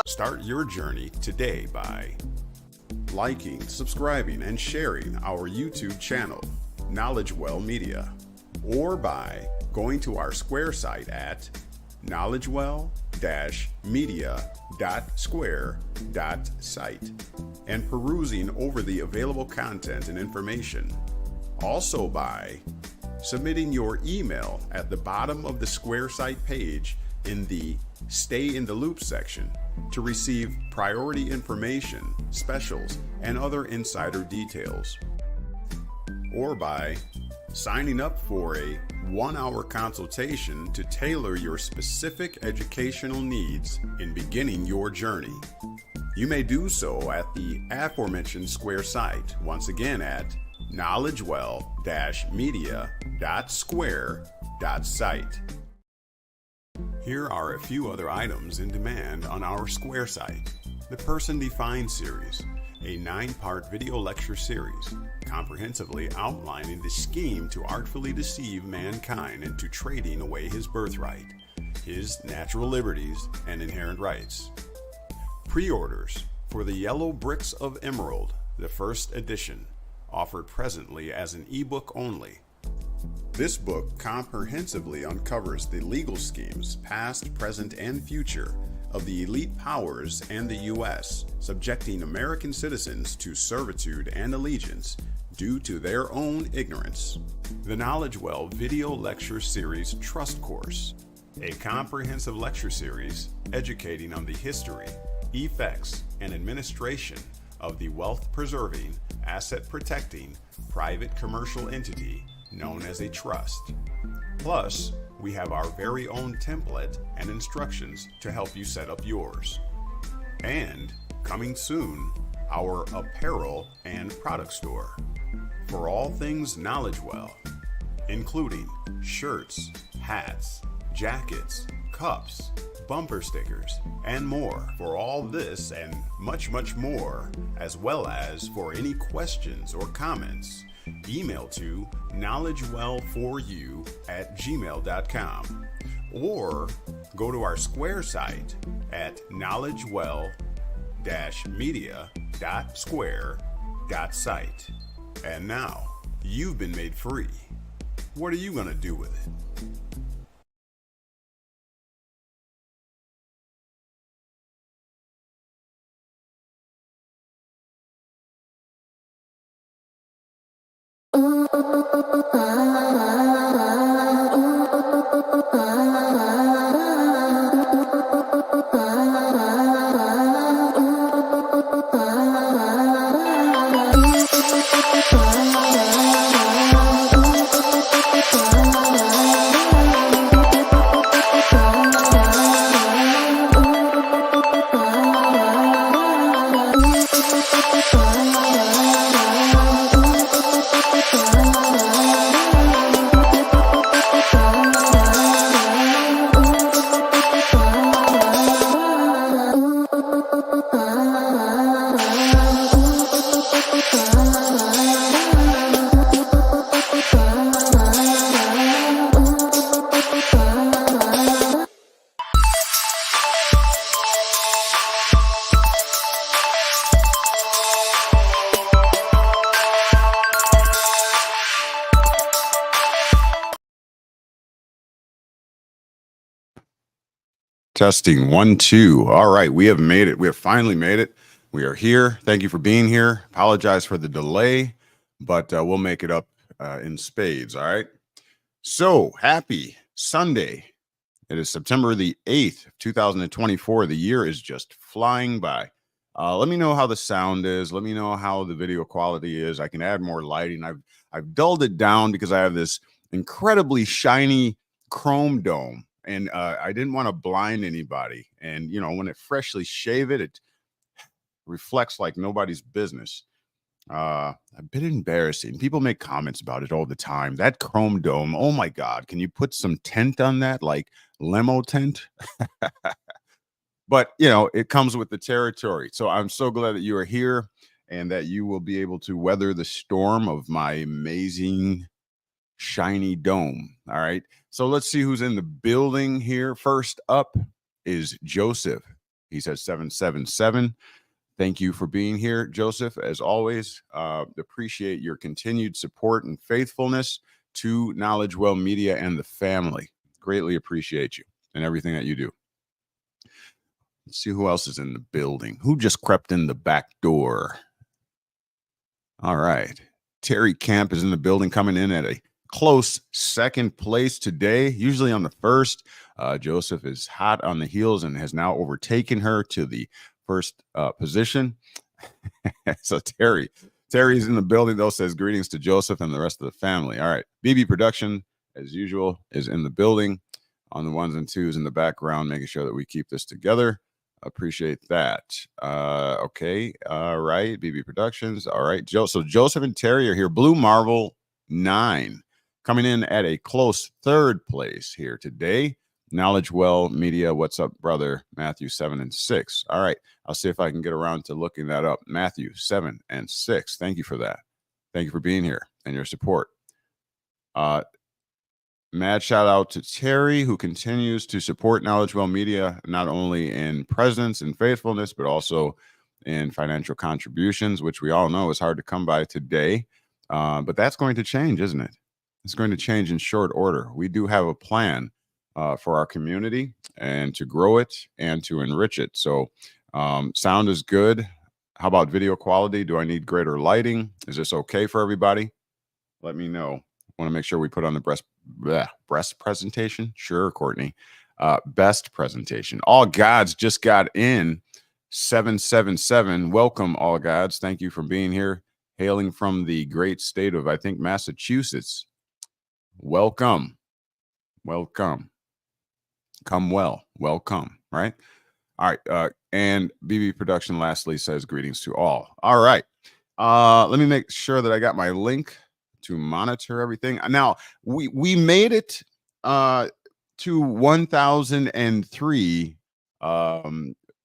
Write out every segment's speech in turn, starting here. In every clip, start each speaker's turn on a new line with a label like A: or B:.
A: Start your journey today by liking, subscribing, and sharing our YouTube channel, KnowledgeWell Media, or by going to our Square site at knowledgewell-media.square.site and perusing over the available content and information. Also by submitting your email at the bottom of the Square site page in the Stay in the Loop section to receive priority information, specials, and other insider details. Or by signing up for a 1-hour consultation to tailor your specific educational needs in beginning your journey. You may do so at the aforementioned Square site, once again at knowledgewell-media.square.site. Here are a few other items in demand on our Square site. The Person Defined series, a 9-part video lecture series, comprehensively outlining the scheme to artfully deceive mankind into trading away his birthright, his natural liberties, and inherent rights. Pre-orders for The Yellow Bricks of Emerald, the first edition, offered presently as an ebook only. This book comprehensively uncovers the legal schemes, past, present, and future, of the elite powers and the U.S., subjecting American citizens to servitude and allegiance due to their own ignorance. The KnowledgeWell Video Lecture Series Trust Course, a comprehensive lecture series educating on the history, effects, and administration of the wealth-preserving, asset-protecting, private commercial entity known as a trust. Plus, we have our very own template and instructions to help you set up yours. And, coming soon, our apparel and product store for all things KnowledgeWell, including shirts, hats, jackets, cups, bumper stickers, and more. For all this and much, much more, as well as for any questions or comments, email to knowledgewell4u@gmail.com or go to our Square site at knowledgewell-media.square.site. And now, you've been made free. What are you going to do with it? Testing 1, 2. All right, we have made it. We have finally made it. We are here. Thank you for being here. Apologize for the delay, but we'll make it up in spades. All right. So happy Sunday. It is September the 8th, 2024. The year is just flying by. Let me know how the sound is. Let me know how the video quality is. I can add more lighting. I've dulled it down because I have this incredibly shiny chrome dome, and I didn't want to blind anybody. And you know, when it freshly shave it, it reflects like nobody's business. A bit embarrassing. People make comments about it all the time. That chrome dome, oh my God, can you put some tint on that, like limo tint? But you know, it comes with the territory. So I'm so glad that you are here and that you will be able to weather the storm of my amazing shiny dome. All right. So let's see who's in the building here. First up is Joseph. He says 777. Thank you for being here, Joseph. As always, appreciate your continued support and faithfulness to KnowledgeWell Media and the family. Greatly appreciate you and everything that you do. Let's see who else is in the building. Who just crept in the back door? All right. Terry Camp is in the building, coming in at a close second place today, usually on the first. Joseph is hot on the heels and has now overtaken her to the first position. So Terry's in the building, though, says greetings to Joseph and the rest of the family. All right. BB Production, as usual, is in the building on the ones and twos in the background, making sure that we keep this together. Appreciate that. Okay. All right. BB Productions. All right. So Joseph and Terry are here. Blue Marvel 9 coming in at a close third place here today. KnowledgeWell Media. What's up, brother? Matthew 7 and 6. All right. I'll see if I can get around to looking that up. Matthew 7 and 6. Thank you for that. Thank you for being here and your support. Mad shout out to Terry, who continues to support KnowledgeWell Media, not only in presence and faithfulness, but also in financial contributions, which we all know is hard to come by today. But that's going to change, isn't it? It's going to change in short order. We do have a plan for our community and to grow it and to enrich it. So sound is good. How about video quality? Do I need greater lighting? Is this okay for everybody? Let me know. Want to make sure we put on the breast presentation. Sure, Courtney. Best presentation. All gods just got in. 777. Welcome, all gods. Thank you for being here. Hailing from the great state of, I think, Massachusetts. Welcome. Welcome. Come well. Welcome. Right? All right. And BB Production lastly says greetings to all. All right. Let me make sure that I got my link to monitor everything. Now, we made it to 1,003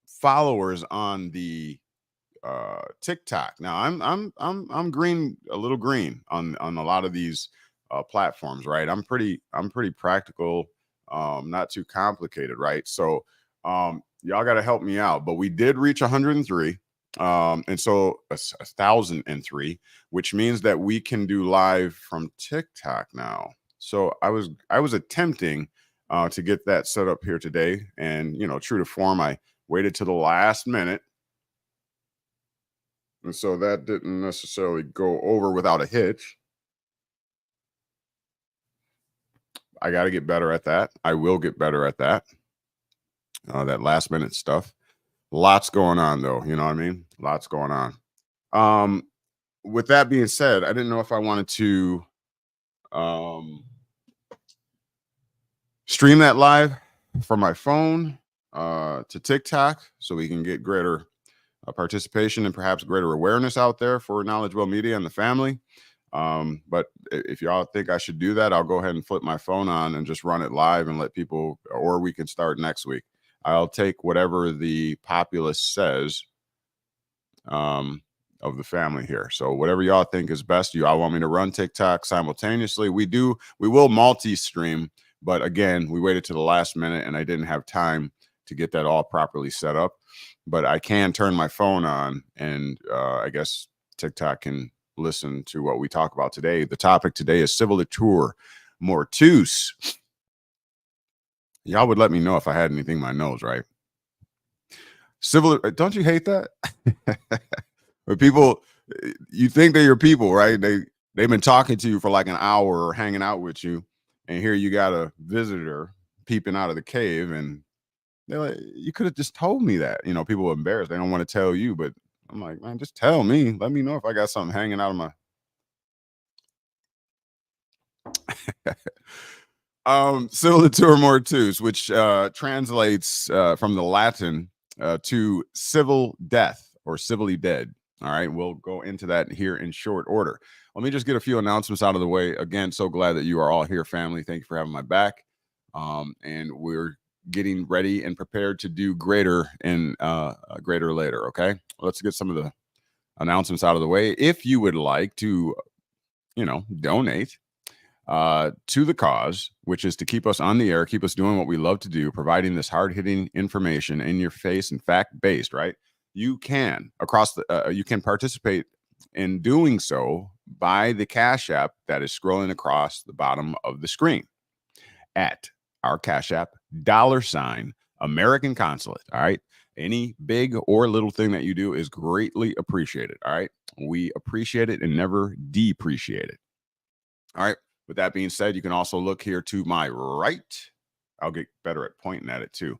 A: followers on the TikTok. Now, I'm green, a little green on a lot of these platforms, right? I'm pretty practical, not too complicated, right? So y'all got to help me out. But we did reach 103. And so 1,003, which means that we can do live from TikTok now. So I was attempting to get that set up here today, and true to form, I waited to the last minute, and so that didn't necessarily go over without a hitch. I got to get better at that. I will get better at that. That last minute stuff. Lots going on, though. You know what I mean? Lots going on. With that being said, I didn't know if I wanted to stream that live from my phone to TikTok so we can get greater participation and perhaps greater awareness out there for KnowledgeWell Media and the family. But if y'all think I should do that, I'll go ahead and flip my phone on and just run it live and let people, or we can start next week. I'll take whatever the populace says of the family here. So whatever y'all think is best. You all want me to run TikTok simultaneously? We will multi-stream, but again, we waited to the last minute and I didn't have time to get that all properly set up. But I can turn my phone on, and I guess TikTok can listen to what we talk about today. The topic today is Civiliteur, Mortuus. Y'all would let me know if I had anything in my nose, right? Don't you hate that? When people, you think they're your people, right? They've been talking to you for like an hour or hanging out with you, and here you got a visitor peeping out of the cave, and they're like, you could have just told me that. People are embarrassed. They don't want to tell you, but I'm like, man, just tell me. Let me know if I got something hanging out of my Civiliteur Mortuus, which translates from the Latin to civil death or civilly dead. All right, we'll go into that here in short order. Let me just get a few announcements out of the way. Again, so glad that you are all here, family. Thank you for having my back. And we're getting ready and prepared to do greater and greater later. Okay, let's get some of the announcements out of the way. If you would like to, donate to the cause, which is to keep us on the air, keep us doing what we love to do, providing this hard-hitting information in your face and fact-based, right? You can you can participate in doing so by the Cash App that is scrolling across the bottom of the screen at our Cash App $ AmericanConsulate. All right. Any big or little thing that you do is greatly appreciated. All right. We appreciate it and never depreciate it. All right. With that being said, you can also look here to my right. I'll get better at pointing at it too.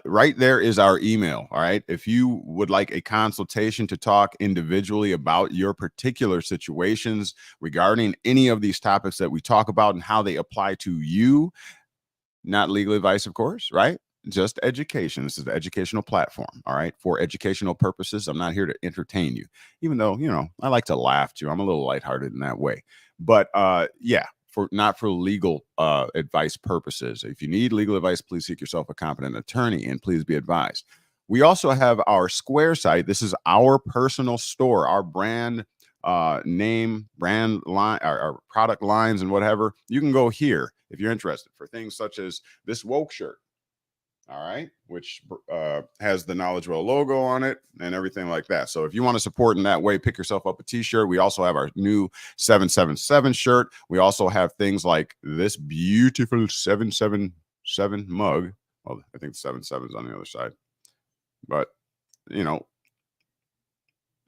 A: Right there is our email. All right. If you would like a consultation to talk individually about your particular situations regarding any of these topics that we talk about and how they apply to you, not legal advice, of course, right? Just education. This is the educational platform. All right. For educational purposes, I'm not here to entertain you, even though, I like to laugh too. I'm a little lighthearted in that way. But yeah. Not for legal advice purposes. If you need legal advice, please seek yourself a competent attorney, and please be advised. We also have our Square site. This is our personal store, our brand name, brand line, our product lines, and whatever. You can go here if you're interested for things such as this woke shirt. All right, which has the KnowledgeWell logo on it and everything like that. So if you want to support in that way, pick yourself up a t-shirt. We also have our new 777 shirt. We also have things like this beautiful 777 mug. Well, I think 77 is on the other side, but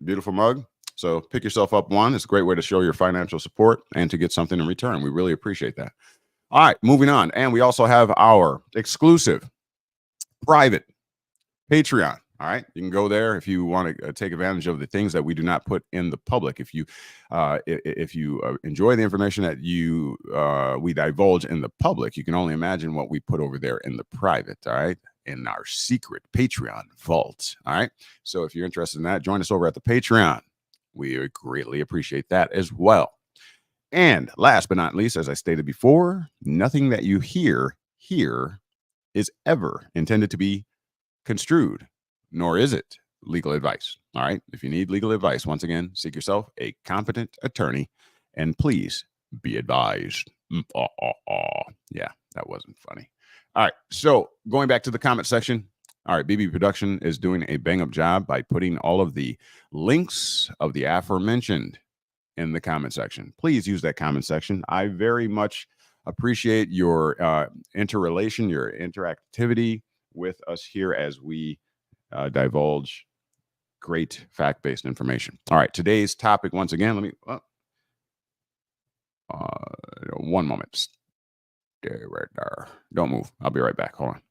A: beautiful mug. So pick yourself up one. It's a great way to show your financial support and to get something in return. We really appreciate that. All right, moving on. And we also have our exclusive private Patreon. All right. You can go there if you want to take advantage of the things that we do not put in the public. If you enjoy the information that we divulge in the public, you can only imagine what we put over there in the private. All right. In our secret Patreon vault. All right. So if you're interested in that, join us over at the Patreon. We greatly appreciate that as well. And last but not least, as I stated before, nothing that you hear here is ever intended to be construed, nor is it legal advice. All right. If you need legal advice, once again, seek yourself a competent attorney, and please be advised. Yeah, that wasn't funny. All right. So going back to the comment section. All right. BB Production is doing a bang up job by putting all of the links of the aforementioned in the comment section. Please use that comment section. I very much appreciate your interrelation, your interactivity with us here as we divulge great fact-based information. All right, today's topic, once again, let me, one moment. Stay right there. Don't move. I'll be right back. Hold on.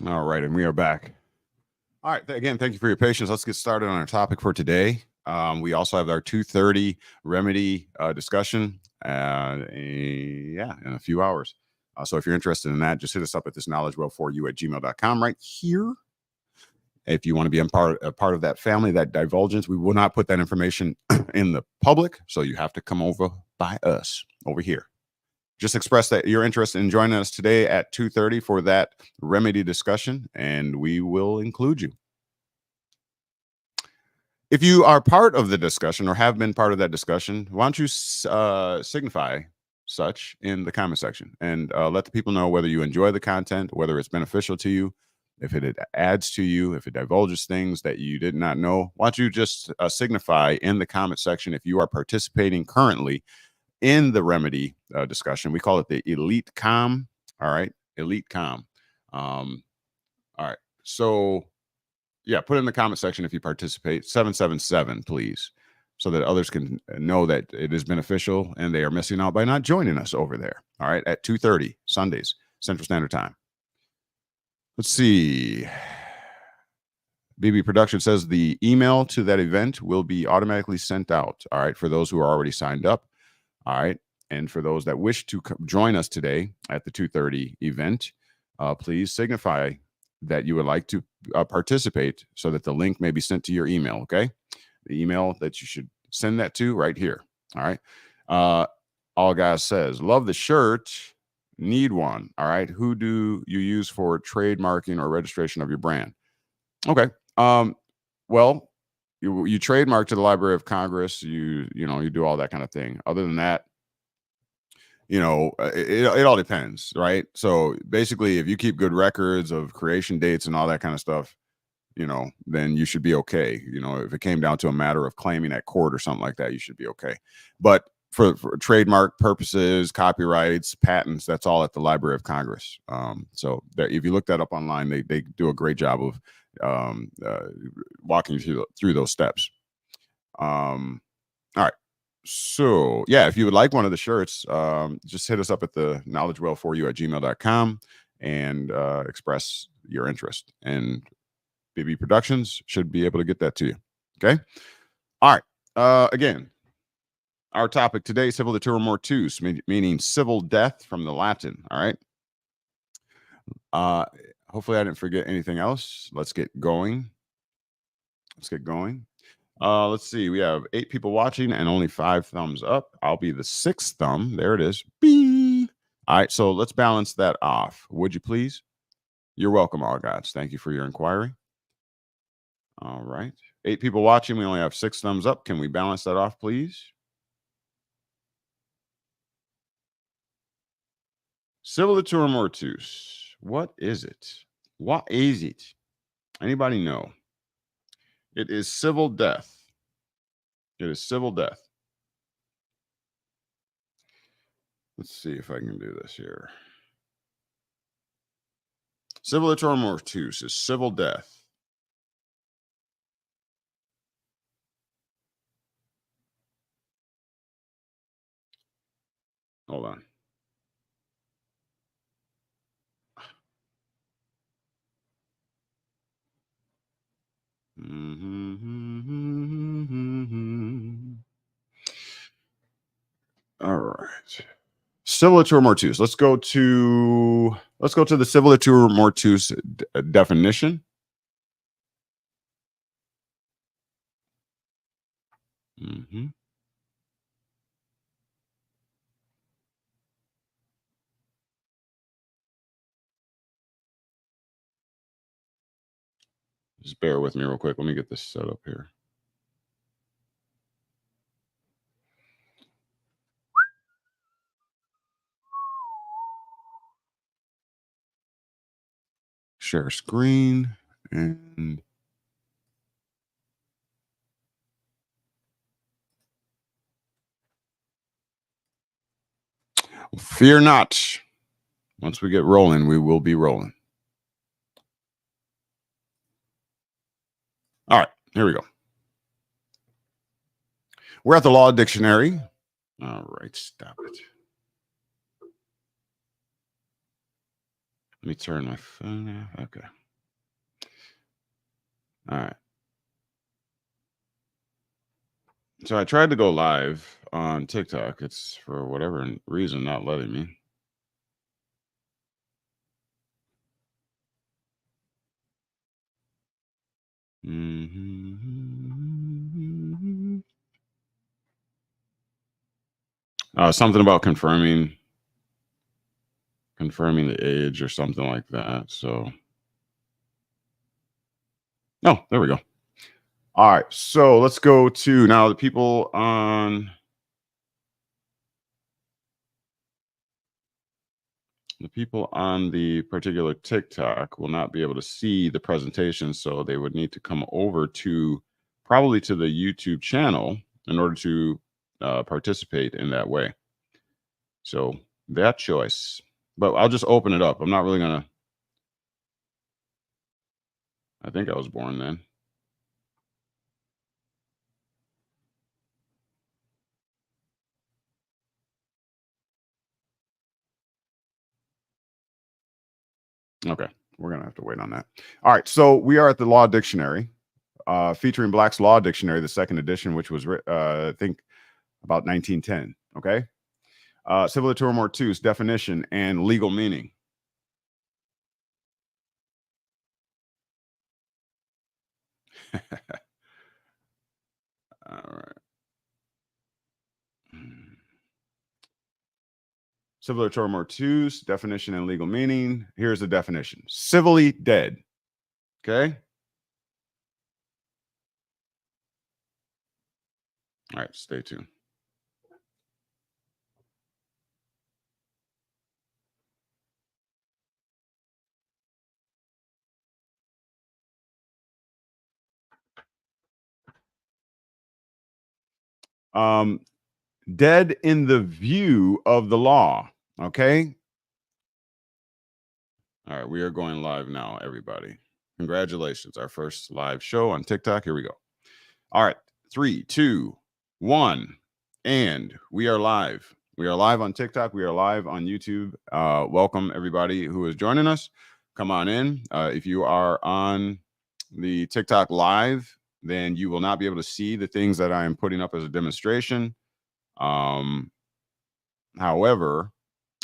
A: All right, and we are back. All right, again, thank you for your patience. Let's get started on our topic for today. We also have our 2:30 remedy discussion, in a few hours. So if you're interested in that, just hit us up at this knowledgewell4u@gmail.com right here. If you want to be a part of that family, that divulgence, we will not put that information in the public. So you have to come over by us over here. Just express that you're interested in joining us today at 2:30 for that remedy discussion, and we will include you. If you are part of the discussion or have been part of that discussion, why don't you signify such in the comment section and let the people know whether you enjoy the content, whether it's beneficial to you, if it adds to you, if it divulges things that you did not know. Why don't you just signify in the comment section if you are participating currently in the remedy discussion. We call it the elite com. All right, elite com. All right, so yeah, put it in the comment section if you participate. 777, please, so that others can know that it is beneficial and they are missing out by not joining us over there. All right, at 2:30 Sundays Central Standard Time. Let's see. BB Production says the email to that event will be automatically sent out. All right, for those who are already signed up. All right. And for those that wish to join us today at the 2:30 event, please signify that you would like to participate so that the link may be sent to your email. Okay. The email that you should send that to right here. All right. All Guys says, love the shirt. Need one. All right. Who do you use for trademarking or registration of your brand? Okay. Well, you trademark to the Library of Congress, you do all that kind of thing. Other than that, it all depends, right? So basically, if you keep good records of creation dates and all that kind of stuff, then you should be okay. If it came down to a matter of claiming at court or something like that, you should be okay. But for trademark purposes, copyrights, patents, that's all at the Library of Congress. So if you look that up online, they do a great job of walking you through those steps. All right. So yeah, if you would like one of the shirts, just hit us up at the knowledgewell4u@gmail.com and express your interest. And BB Productions should be able to get that to you. Okay. All right. Again, our topic today, Civiliteur Mortuus, meaning civil death from the Latin. All right. Hopefully I didn't forget anything else. Let's get going. Let's see. We have 8 people watching and only 5 thumbs up. I'll be the 6th thumb. There it is. Beep. All right. So let's balance that off. Would you please? You're welcome, all gods. Thank you for your inquiry. All right. 8 people watching. We only have 6 thumbs up. Can we balance that off, please? Civiliteur Mortuus. What is it? What is it? Anybody know? It is civil death. It is civil death. Let's see if I can do this here. Civiliteur Mortuus is civil death. Hold on. All right. Civiliteur Mortuus. Let's go to the Civiliteur Mortuus definition. Just bear with me real quick. Let me get this set up here. Share screen and fear not. Once we get rolling, we will be rolling. All right, here we go. We're at the Law Dictionary. All right, stop it. Let me turn my phone off. Okay. All right. So I tried to go live on TikTok. It's for whatever reason not letting me. Something about confirming the age or something like that. So, oh, there we go. All right, so let's go to now the people on the particular TikTok will not be able to see the presentation, so they would need to come over to probably to the YouTube channel in order to participate in that way. So that choice, but I'll just open it up. I'm not really gonna. I think I was born then. Okay, we're gonna have to wait on that. All right, so we are at the Law Dictionary, featuring Black's Law Dictionary, the second edition, which was I think about 1910. Okay, Civiliteur Mortuus definition and legal meaning. All right. Civiliteur Mortuus definition and legal meaning. Here's the definition: civilly dead. Okay. All right, stay tuned. Dead in the view of the law. Okay. All right, we are going live now, everybody. Congratulations. Our first live show on TikTok. Here we go. All right, 3, 2, 1. And we are live. We are live on TikTok. We are live on YouTube. Welcome, everybody who is joining us. Come on in. If you are on the TikTok live, then you will not be able to see the things that I am putting up as a demonstration. However,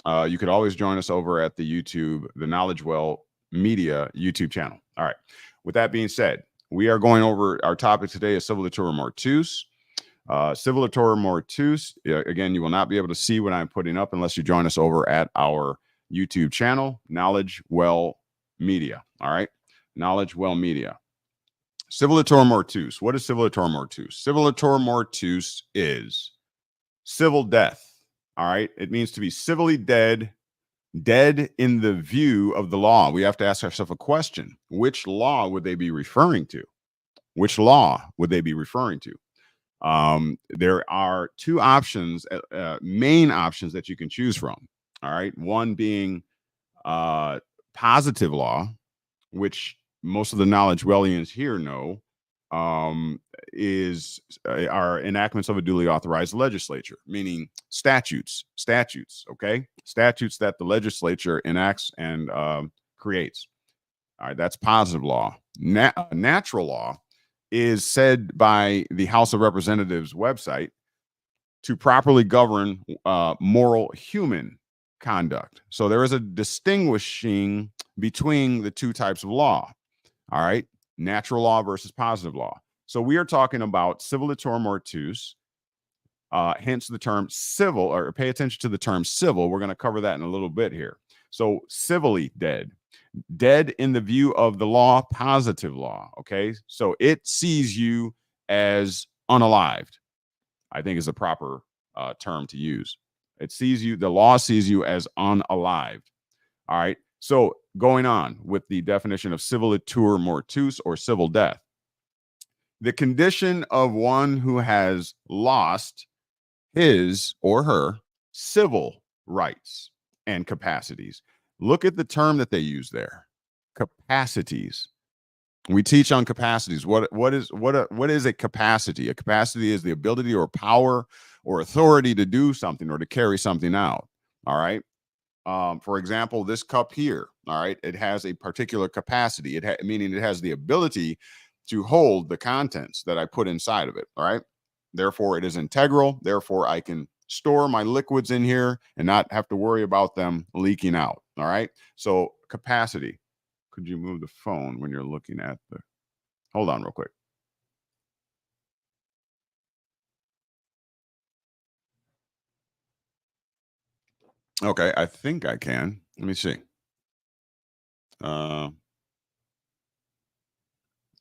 A: you could always join us over at the YouTube, the KnowledgeWell Media YouTube channel. All right. With that being said, we are going over our topic today is Civiliteur Mortuus. Civiliteur Mortuus. Again, you will not be able to see what I'm putting up unless you join us over at our YouTube channel, KnowledgeWell Media. All right. KnowledgeWell Media. Civiliteur Mortuus. What is Civiliteur Mortuus? Civiliteur Mortuus is civil death. All right. It means to be civilly dead, dead in the view of the law. We have to ask ourselves a question. Which law would they be referring to? Which law would they be referring to? There are two options, main options that you can choose from. All right. One being positive law, which most of the KnowledgeWellians here know are enactments of a duly authorized legislature, meaning statutes, okay? Statutes that the legislature enacts and creates. All right, that's positive law. Natural law is said by the House of Representatives website to properly govern moral human conduct. So there is a distinguishing between the two types of law. All right, natural law versus positive law. So we are talking about Civiliteur Mortuus, hence the term civil, or pay attention to the term civil. We're going to cover that in a little bit here. So civilly dead. Dead in the view of the law, positive law, okay? So it sees you as unalived, I think is the proper term to use. It sees you, the law sees you as unalived, all right? So going on with the definition of Civiliteur Mortuus, or civil death. The condition of one who has lost his or her civil rights and capacities. Look at the term that they use there, capacities. We teach on capacities. What is a capacity? A capacity is the ability or power or authority to do something or to carry something out. All right. For example, this cup here, all right, it has a particular capacity. Meaning it has the ability to hold the contents that I put inside of it. All right. Therefore, it is integral. Therefore, I can store my liquids in here and not have to worry about them leaking out. All right. So capacity. Could you move the phone when you're looking at the, hold on real quick. Okay, I think I can. Let me see.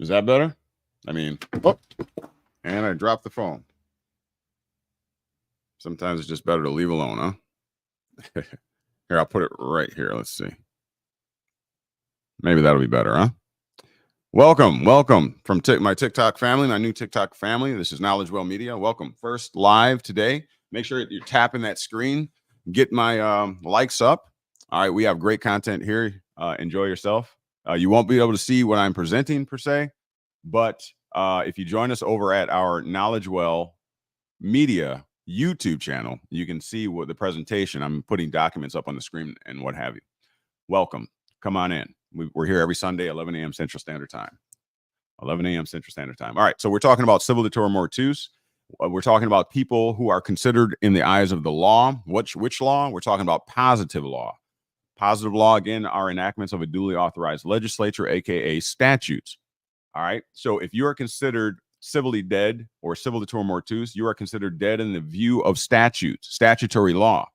A: Is that better? I mean, oh, and I dropped the phone. Sometimes it's just better to leave alone, huh? Here, I'll put it right here. Let's see. Maybe that'll be better, huh? Welcome from my TikTok family, my new TikTok family. This is KnowledgeWell Media. Welcome. First live today. Make sure you're tapping that screen. Get my likes up. All right, we have great content here. Enjoy yourself. You won't be able to see what I'm presenting per se, but if you join us over at our KnowledgeWell Media YouTube channel, you can see what the presentation. I'm putting documents up on the screen and what have you. Welcome. Come on in. We're here every Sunday, 11 a.m. Central Standard Time. 11 a.m. Central Standard Time. All right, so we're talking about Civiliteur Mortuus. We're talking about people who are considered in the eyes of the law. Which law? We're talking about positive law. Positive law, again, are enactments of a duly authorized legislature, aka statutes. All right, so if you are considered civilly dead or Civiliteur Mortuus, you are considered dead in the view of statutes, statutory law.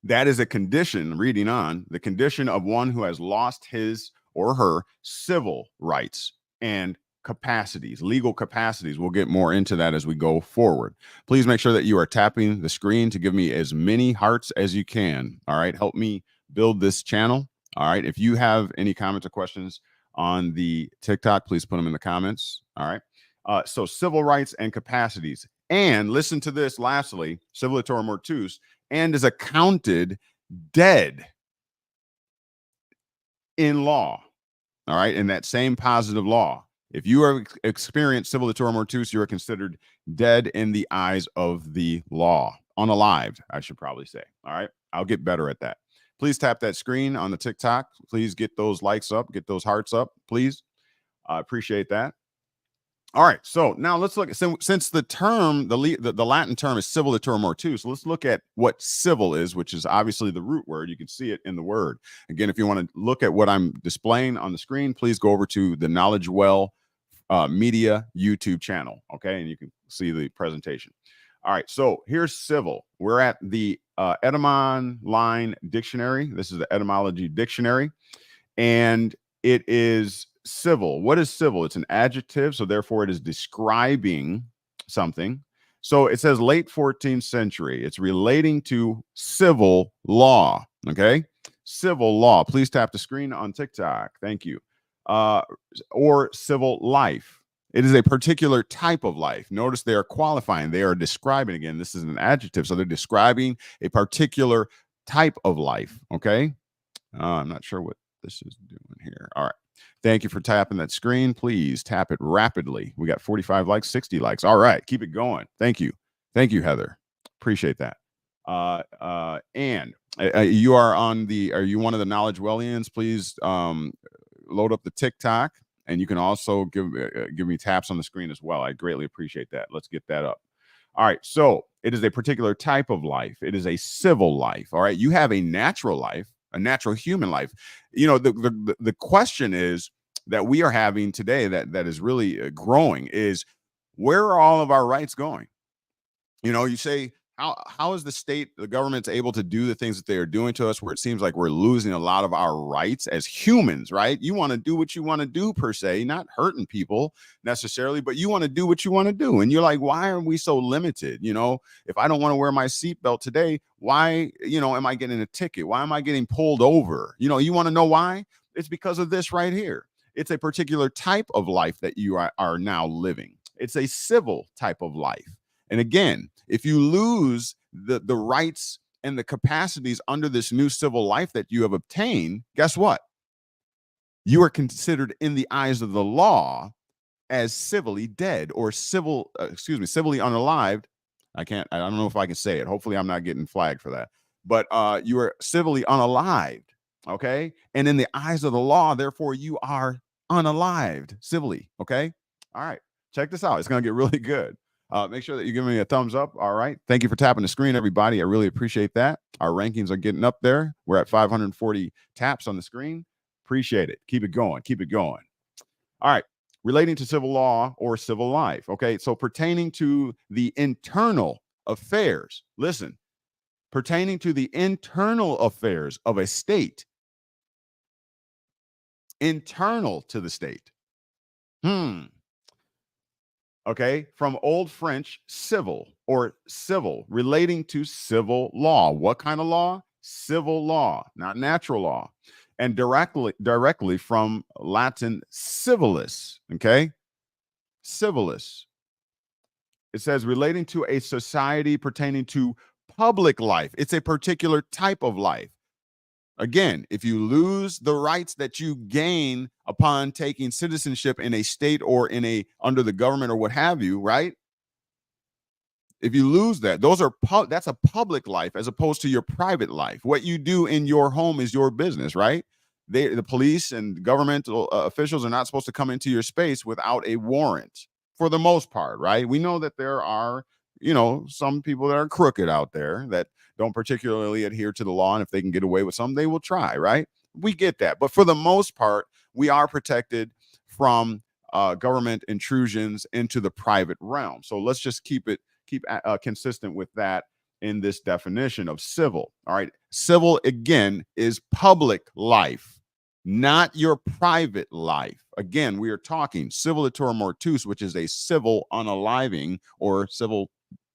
A: That is a condition, reading on, the condition of one who has lost his or her civil rights and capacities, legal capacities. We'll get more into that as we go forward. Please make sure that you are tapping the screen to give me as many hearts as you can. All right, help me build this channel. All right, if you have any comments or questions on the TikTok, please put them in the comments. All right, so civil rights and capacities. And listen to this, lastly, Civiliteur Mortuus, and is accounted dead in law. All right, in that same positive law. If you are experienced Civiliteur Mortuus, you are considered dead in the eyes of the law. Unalived, I should probably say. All right, I'll get better at that. Please tap that screen on the TikTok. Please get those likes up, get those hearts up, please. I appreciate that. All right, so now let's look at, since the term, the Latin term is Civiliteur Mortuus, let's look at what civil is, which is obviously the root word. You can see it in the word. Again, if you want to look at what I'm displaying on the screen, please go over to the KnowledgeWell Media YouTube channel, okay? And you can see the presentation. All right, so here's civil. We're at the Etymon Dictionary. This is the etymology dictionary, and it is civil. What is civil? It's an adjective, so therefore it is describing something. So it says late 14th century. It's relating to civil law, okay? Civil law. Please tap the screen on TikTok. Thank you. Or civil life. It is a particular type of life. Notice they are qualifying. They are describing, again, this is an adjective, so they're describing a particular type of life, okay? I'm not sure what this is doing here. All right.
B: Thank you for tapping that screen. Please tap it rapidly. We got 45 likes, 60 likes. All right, keep it going. Thank you. Thank you, Heather. Appreciate that. And you are you one of the KnowledgeWellians? Please load up the TikTok, and you can also give me taps on the screen as well. I greatly appreciate that. Let's get that up. All right, so it is a particular type of life. It is a civil life. All right, you have a natural life, a natural human life. You know, the question is that we are having today that is really growing is, where are all of our rights going? You know, you say, how is the government's able to do the things that they are doing to us, where it seems like we're losing a lot of our rights as humans, right? You want to do what you want to do, per se, not hurting people necessarily, but you want to do what you want to do. And you're like, why are we so limited? You know, if I don't want to wear my seatbelt today, why, am I getting a ticket? Why am I getting pulled over? You want to know why? It's because of this right here. It's a particular type of life that you are now living. It's a civil type of life. And again, if you lose the rights and the capacities under this new civil life that you have obtained, guess what? You are considered in the eyes of the law as civilly dead, or civilly unalived. I don't know if I can say it. Hopefully I'm not getting flagged for that. But you are civilly unalived, okay? And in the eyes of the law, therefore, you are unalived civilly, okay? All right, check this out. It's going to get really good. Make sure that you give me a thumbs up. All right. Thank you for tapping the screen, everybody. I really appreciate that. Our rankings are getting up there. We're at 540 taps on the screen. Appreciate it. Keep it going. Keep it going. All right. Relating to civil law or civil life. Okay. So pertaining to the internal affairs. Listen, pertaining to the internal affairs of a state. Internal to the state. Okay, from Old French, civil or civil, relating to civil law. What kind of law? Civil law, not natural law. And directly from Latin civilis, okay? Civilis. It says relating to a society pertaining to public life. It's a particular type of life. Again, if you lose the rights that you gain upon taking citizenship in a state or under the government or what have you, right? If you lose that, that's a public life as opposed to your private life. What you do in your home is your business, right? The police and governmental officials are not supposed to come into your space without a warrant, for the most part, right? We know that there are, some people that are crooked out there that don't particularly adhere to the law, and if they can get away with something, they will try, right? We get that. But for the most part, we are protected from government intrusions into the private realm. So let's just keep consistent with that in this definition of civil. All right. Civil, again, is public life, not your private life. Again, we are talking Civiliteur Mortuus, which is a civil unaliving, or civil,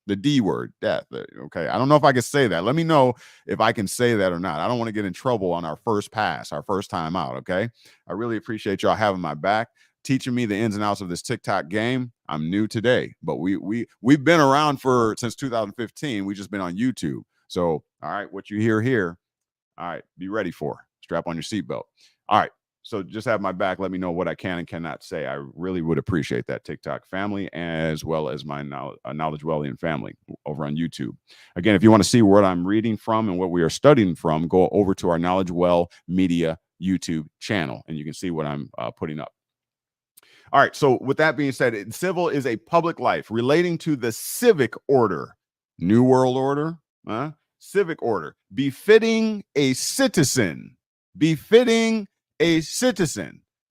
B: the D word, death. Okay. I don't know if I can say that. Let me know if I can say that or not. I don't want to get in trouble on our first pass, our first time out. Okay. I really appreciate y'all having my back, teaching me the ins and outs of this TikTok game. I'm new today, but we've been around since 2015. We just been on YouTube. So, all right, what you hear here, all right, be ready for. Strap on your seatbelt. All right. So just have my back. Let me know what I can and cannot say. I really would appreciate that, TikTok family, as well as my KnowledgeWellian family over on YouTube. Again, if you want to see what I'm reading from and what we are studying from, go over to our KnowledgeWell Media YouTube channel, and you can see what I'm putting up. All right. So with that being said, civil is a public life relating to the civic order, New World Order, civic order, befitting a citizen.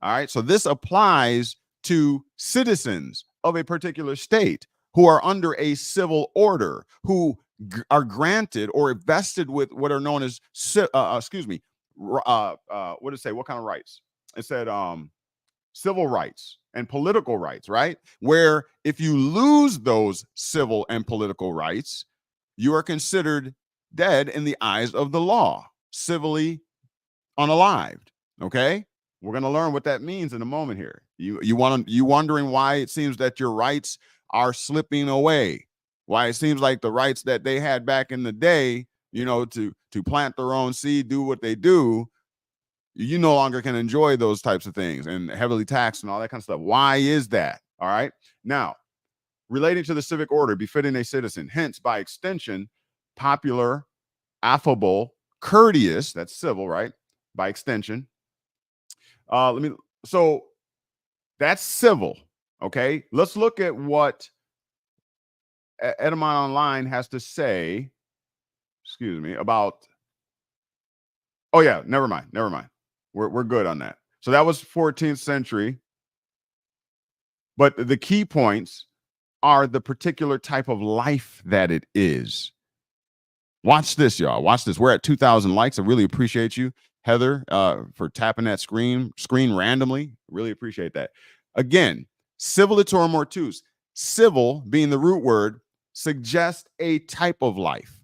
B: All right. So this applies to citizens of a particular state who are under a civil order, who are granted or vested with what are known as, what did it say? What kind of rights? It said civil rights and political rights, right? Where if you lose those civil and political rights, you are considered dead in the eyes of the law, civilly unalived. Okay, we're going to learn what that means in a moment here. You wondering why it seems that your rights are slipping away, why it seems like the rights that they had back in the day, to plant their own seed, do what they do, you no longer can enjoy those types of things and heavily taxed and all that kind of stuff. Why is that? All right. Now, relating to the civic order, befitting a citizen, hence, by extension, popular, affable, courteous, that's civil, right? By extension. So that's civil. Okay. Let's look at what Edamon Online has to say, excuse me, about. Oh, yeah. Never mind. We're good on that. So that was 14th century. But the key points are the particular type of life that it is. Watch this, y'all. Watch this. We're at 2,000 likes. I really appreciate you, Heather, for tapping that screen randomly. Really appreciate that. Again, Civiliteur Mortuus. Civil, being the root word, suggests a type of life,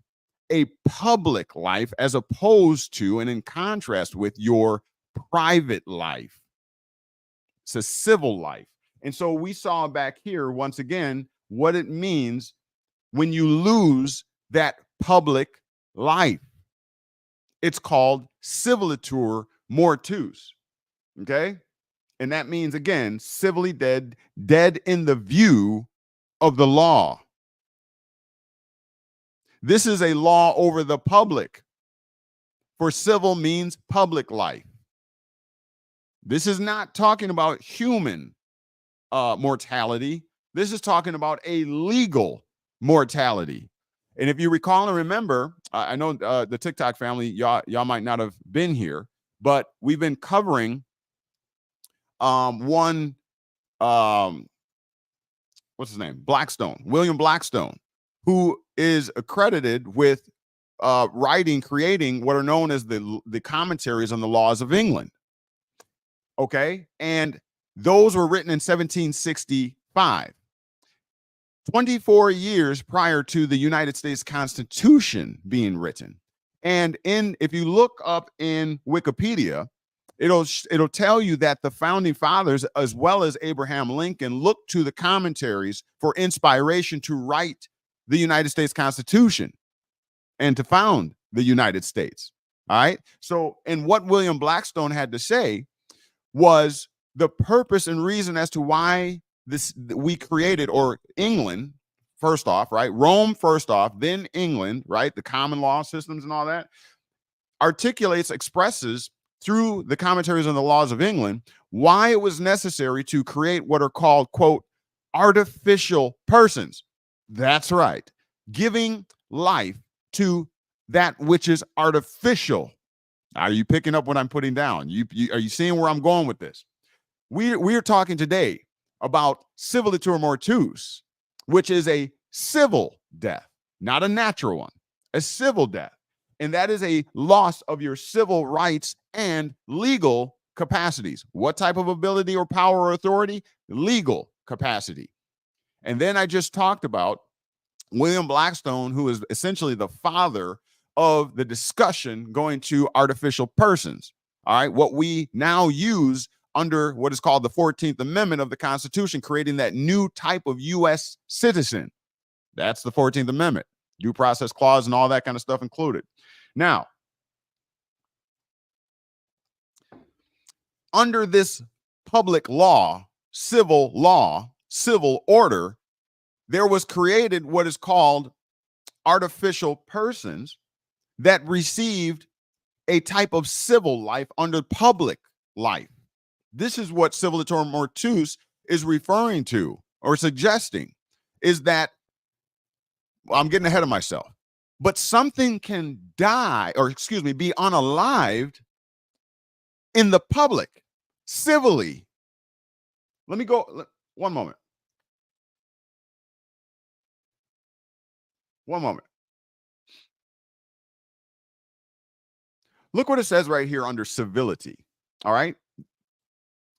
B: a public life, as opposed to and in contrast with your private life. It's a civil life. And so we saw back here, once again, what it means when you lose that public life. It's called Civiliteur Mortuus. Okay? And that means, again, civilly dead, dead in the view of the law. This is a law over the public. For civil means public life. This is not talking about human mortality. This is talking about a legal mortality. And if you recall and remember, I know the TikTok family, y'all might not have been here, but we've been covering what's his name? William Blackstone, who is accredited with creating what are known as the commentaries on the laws of England. Okay. And those were written in 1765, 24 years prior to the United States Constitution being written. And if you look up in Wikipedia, it'll tell you that the founding fathers, as well as Abraham Lincoln, looked to the commentaries for inspiration to write the United States Constitution and to found the United States. All right. So, and what William Blackstone had to say was the purpose and reason as to why we created, or England first off, right? Rome first off, then England, right? The common law systems and all that expresses through the commentaries on the laws of England why it was necessary to create what are called, quote, artificial persons. That's right. Giving life to that which is artificial. Are you picking up what I'm putting down? Are you seeing where I'm going with this? We're talking today about Civiliteur Mortuus, which is a civil death, not a natural one, a civil death. And that is a loss of your civil rights and legal capacities. What type of ability or power or authority? Legal capacity. And then I just talked about William Blackstone, who is essentially the father of the discussion going to artificial persons. All right. What we now use under what is called the 14th Amendment of the Constitution, creating that new type of U.S. citizen. That's the 14th Amendment, due process clause and all that kind of stuff included. Now, under this public law, civil order, there was created what is called artificial persons that received a type of civil life under public life. This is what Civiliteur Mortuus is referring to or suggesting, is that, well, I'm getting ahead of myself, but something can die, or excuse me, be unalived in the public, civilly. Let me go, one moment. Look what it says right here under civility. All right.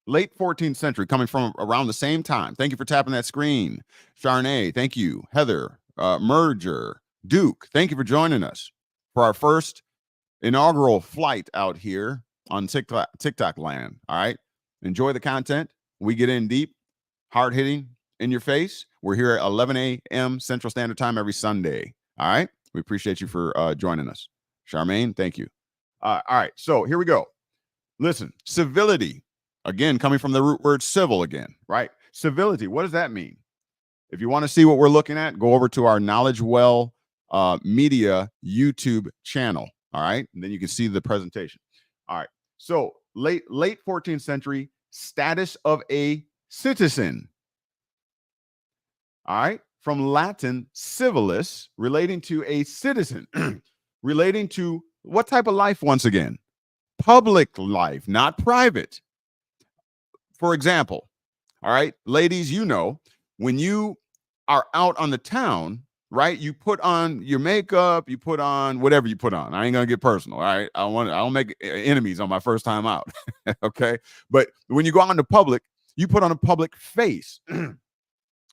B: Late 14th century, coming from around the same time. Thank you for tapping that screen. Charnay, thank you. Heather, Merger, Duke, thank you for joining us for our first inaugural flight out here on TikTok land. All right. Enjoy the content. We get in deep, hard hitting, in your face. We're here at 11 a.m. Central Standard Time every Sunday. All right. We appreciate you for joining us. Charmaine, thank you. All right. So here we go. Listen, civility, again, coming from the root word civil again, right? Civility, what does that mean? If you want to see what we're looking at, go over to our KnowledgeWell Media YouTube channel. All right. And then you can see the presentation. All right. So late 14th century, status of a citizen. All right. From Latin civilis, relating to a citizen, relating to what type of life once again? Public life, not private. For example, all right, ladies, you know, when you are out on the town, right, you put on your makeup, you put on whatever you put on. I ain't gonna get personal, all right? I don't make enemies on my first time out. Okay. But when you go out in the public, you put on a public face.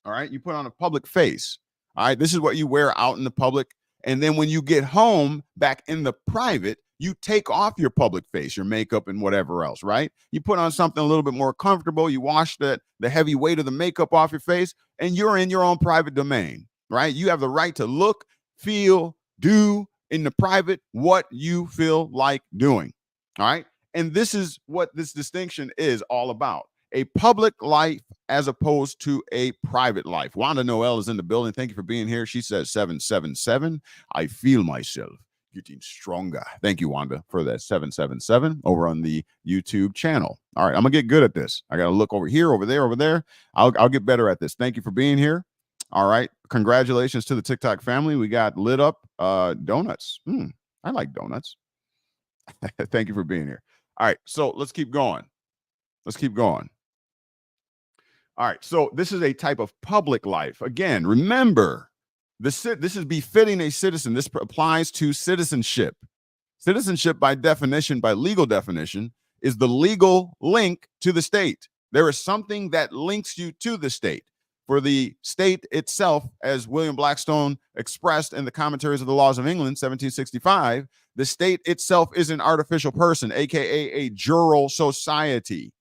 B: All right, you put on a public face. All right, this is what you wear out in the public. And then when you get home back in the private, you take off your public face, your makeup and whatever else, right? You put on something a little bit more comfortable. You wash the heavy weight of the makeup off your face, and you're in your own private domain, right? You have the right to look, feel, do in the private what you feel like doing. All right. And this is what this distinction is all about. A public life as opposed to a private life. Wanda Noel is in the building. Thank you for being here. She says 777. I feel myself getting stronger. Thank you, Wanda, for that 777 over on the YouTube channel. All right, I'm gonna get good at this. I gotta look over here, over there, over there. I'll get better at this. Thank you for being here. All right, congratulations to the TikTok family. We got lit up donuts. I like donuts. Thank you for being here. All right, so let's keep going. Let's keep going. All right, so this is a type of public life. Again, remember, this is befitting a citizen. This applies to citizenship. Citizenship, by definition, by legal definition, is the legal link to the state. There is something that links you to the state. For the state itself, as William Blackstone expressed in the Commentaries of the Laws of England, 1765, the state itself is an artificial person, aka a jural society.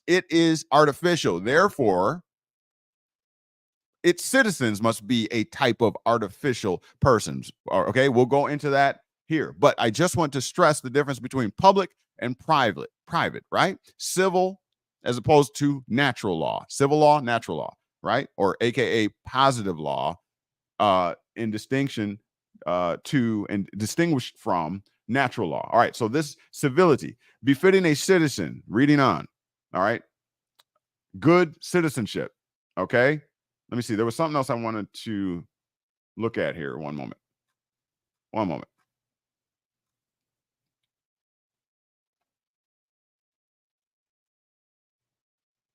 B: It is artificial. Therefore, its citizens must be a type of artificial persons. Okay, we'll go into that here. But I just want to stress the difference between public and private, right? Civil as opposed to natural law. Civil law, natural law, right? Or AKA positive law, in distinction to and distinguished from natural law. All right, so this civility, befitting a citizen, reading on. All right. Good citizenship. Okay. Let me see. There was something else I wanted to look at here. One moment. One moment.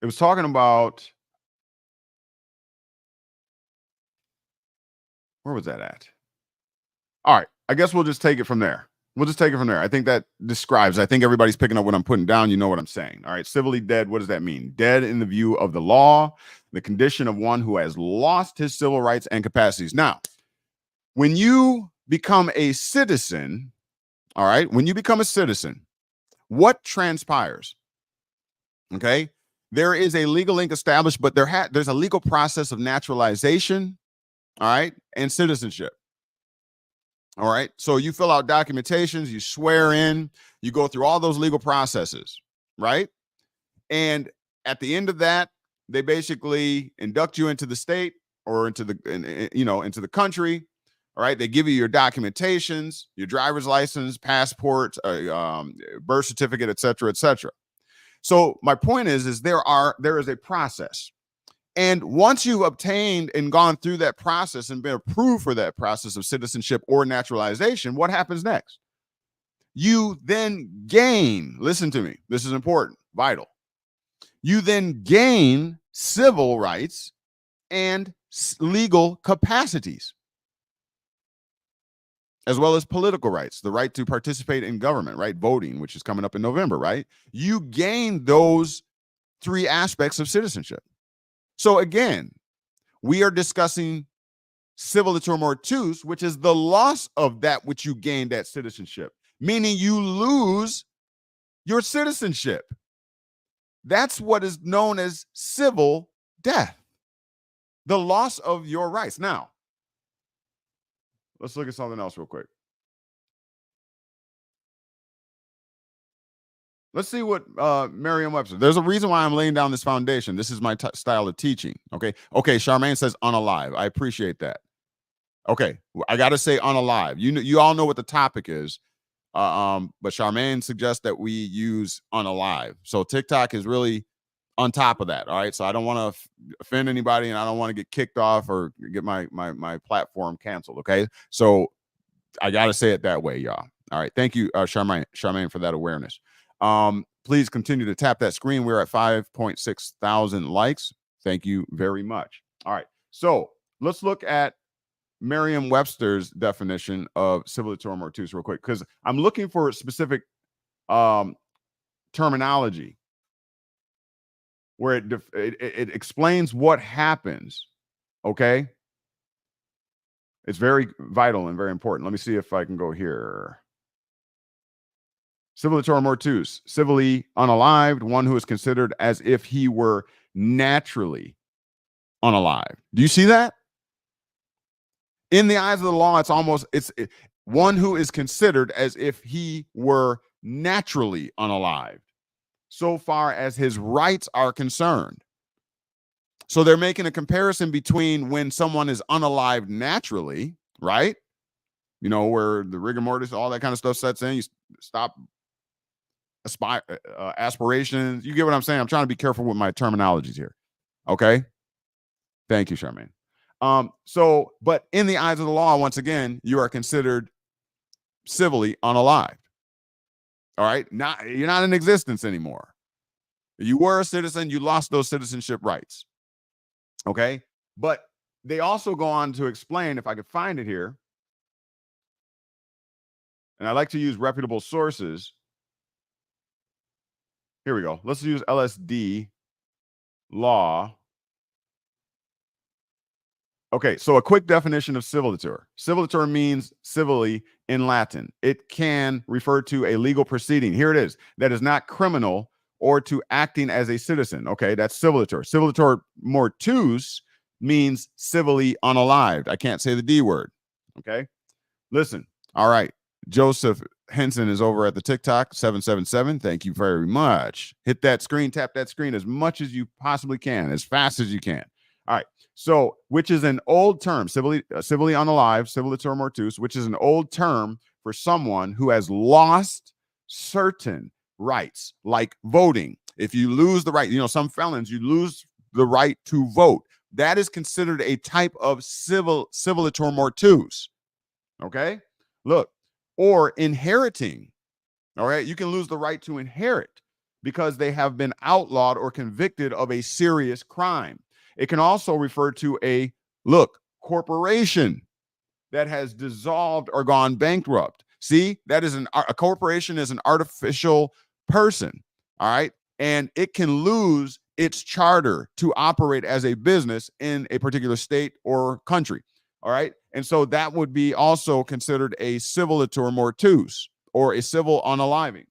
B: It was talking about, where was that at? All right. I guess we'll just take it from there. We'll just take it from there. I think that describes, I think everybody's picking up what I'm putting down. You know what I'm saying. All right. Civilly dead. What does that mean? Dead in the view of the law, the condition of one who has lost his civil rights and capacities. Now, when you become a citizen, all right, when you become a citizen, what transpires? Okay. There is a legal link established, but there's a legal process of naturalization, all right, and citizenship. All right. So you fill out documentations, you swear in, you go through all those legal processes, right? And at the end of that, they basically induct you into the state or into the country. All right. They give you your documentations, your driver's license, passport, birth certificate, et cetera, et cetera. So my point is there is a process. And once you've obtained and gone through that process and been approved for that process of citizenship or naturalization, what happens next? You then gain, listen to me, this is important, vital. You then gain civil rights and legal capacities, as well as political rights, the right to participate in government, right? Voting, which is coming up in November, right? You gain those three aspects of citizenship. So again, we are discussing Civiliteur Mortuus, which is the loss of that which you gained at citizenship, meaning you lose your citizenship. That's what is known as civil death, the loss of your rights. Now, let's look at something else real quick. Let's see what Merriam-Webster. There's a reason why I'm laying down this foundation. This is my style of teaching. Okay. Charmaine says unalive. I appreciate that. Okay. I got to say unalive. You all know what the topic is. But Charmaine suggests that we use unalive. So TikTok is really on top of that. All right. So I don't want to offend anybody, and I don't want to get kicked off or get my platform canceled. Okay. So I got to say it that way, y'all. All right. Thank you, Charmaine, for that awareness. Please continue to tap that screen. We're at 5.6 thousand likes. Thank you very much. All right. So let's look at Merriam-Webster's definition of civiliteur mortuus real quick, because I'm looking for specific terminology where it explains what happens. Okay. It's very vital and very important. Let me see if I can go here. Civiliteur mortuus, civilly unalived, one who is considered as if he were naturally unalive. Do you see that? In the eyes of the law, it's one who is considered as if he were naturally unalived, so far as his rights are concerned. So they're making a comparison between when someone is unalived naturally, right? You know, where the rigor mortis, all that kind of stuff sets in. You stop aspirations. You get what I'm saying? I'm trying to be careful with my terminologies here. Okay. Thank you, Charmaine. But in the eyes of the law, once again, you are considered civilly unalived. All right. You're not in existence anymore. You were a citizen. You lost those citizenship rights. Okay. But they also go on to explain, if I could find it here, and I like to use reputable sources. Here we go. Let's use LSD law. Okay, so a quick definition of civiliteur. Civiliteur means civilly in Latin. It can refer to a legal proceeding. Here it is. That is not criminal or to acting as a citizen. Okay, that's civiliteur. Civiliteur mortuus means civilly unalived. I can't say the D word. Okay, listen. All right. Joseph Henson is over at the TikTok 777. Thank you very much. Hit that screen, tap that screen as much as you possibly can, as fast as you can. All right. So, which is an old term, civilly unalived, civiliteur mortuus, which is an old term for someone who has lost certain rights, like voting. If you lose the right, some felons, you lose the right to vote. That is considered a type of civiliteur mortuus. Okay. Look, or inheriting. All right. You can lose the right to inherit because they have been outlawed or convicted of a serious crime. It can also refer to a corporation that has dissolved or gone bankrupt. See, that is a corporation is an artificial person. All right. And it can lose its charter to operate as a business in a particular state or country. All right. And so that would be also considered a civiliteur mortuus, or a civil unaliving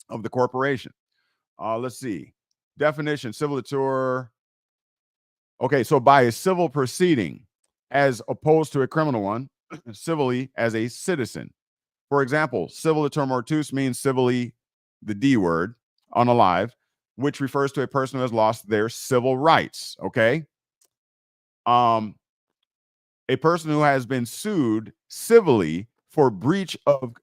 B: of the corporation. Let's see. Definition, civiliteur. Okay, so by a civil proceeding, as opposed to a criminal one, civilly as a citizen. For example, civiliteur mortuus means civilly, the D word, unalive, which refers to a person who has lost their civil rights. Okay. A person who has been sued civilly for breach of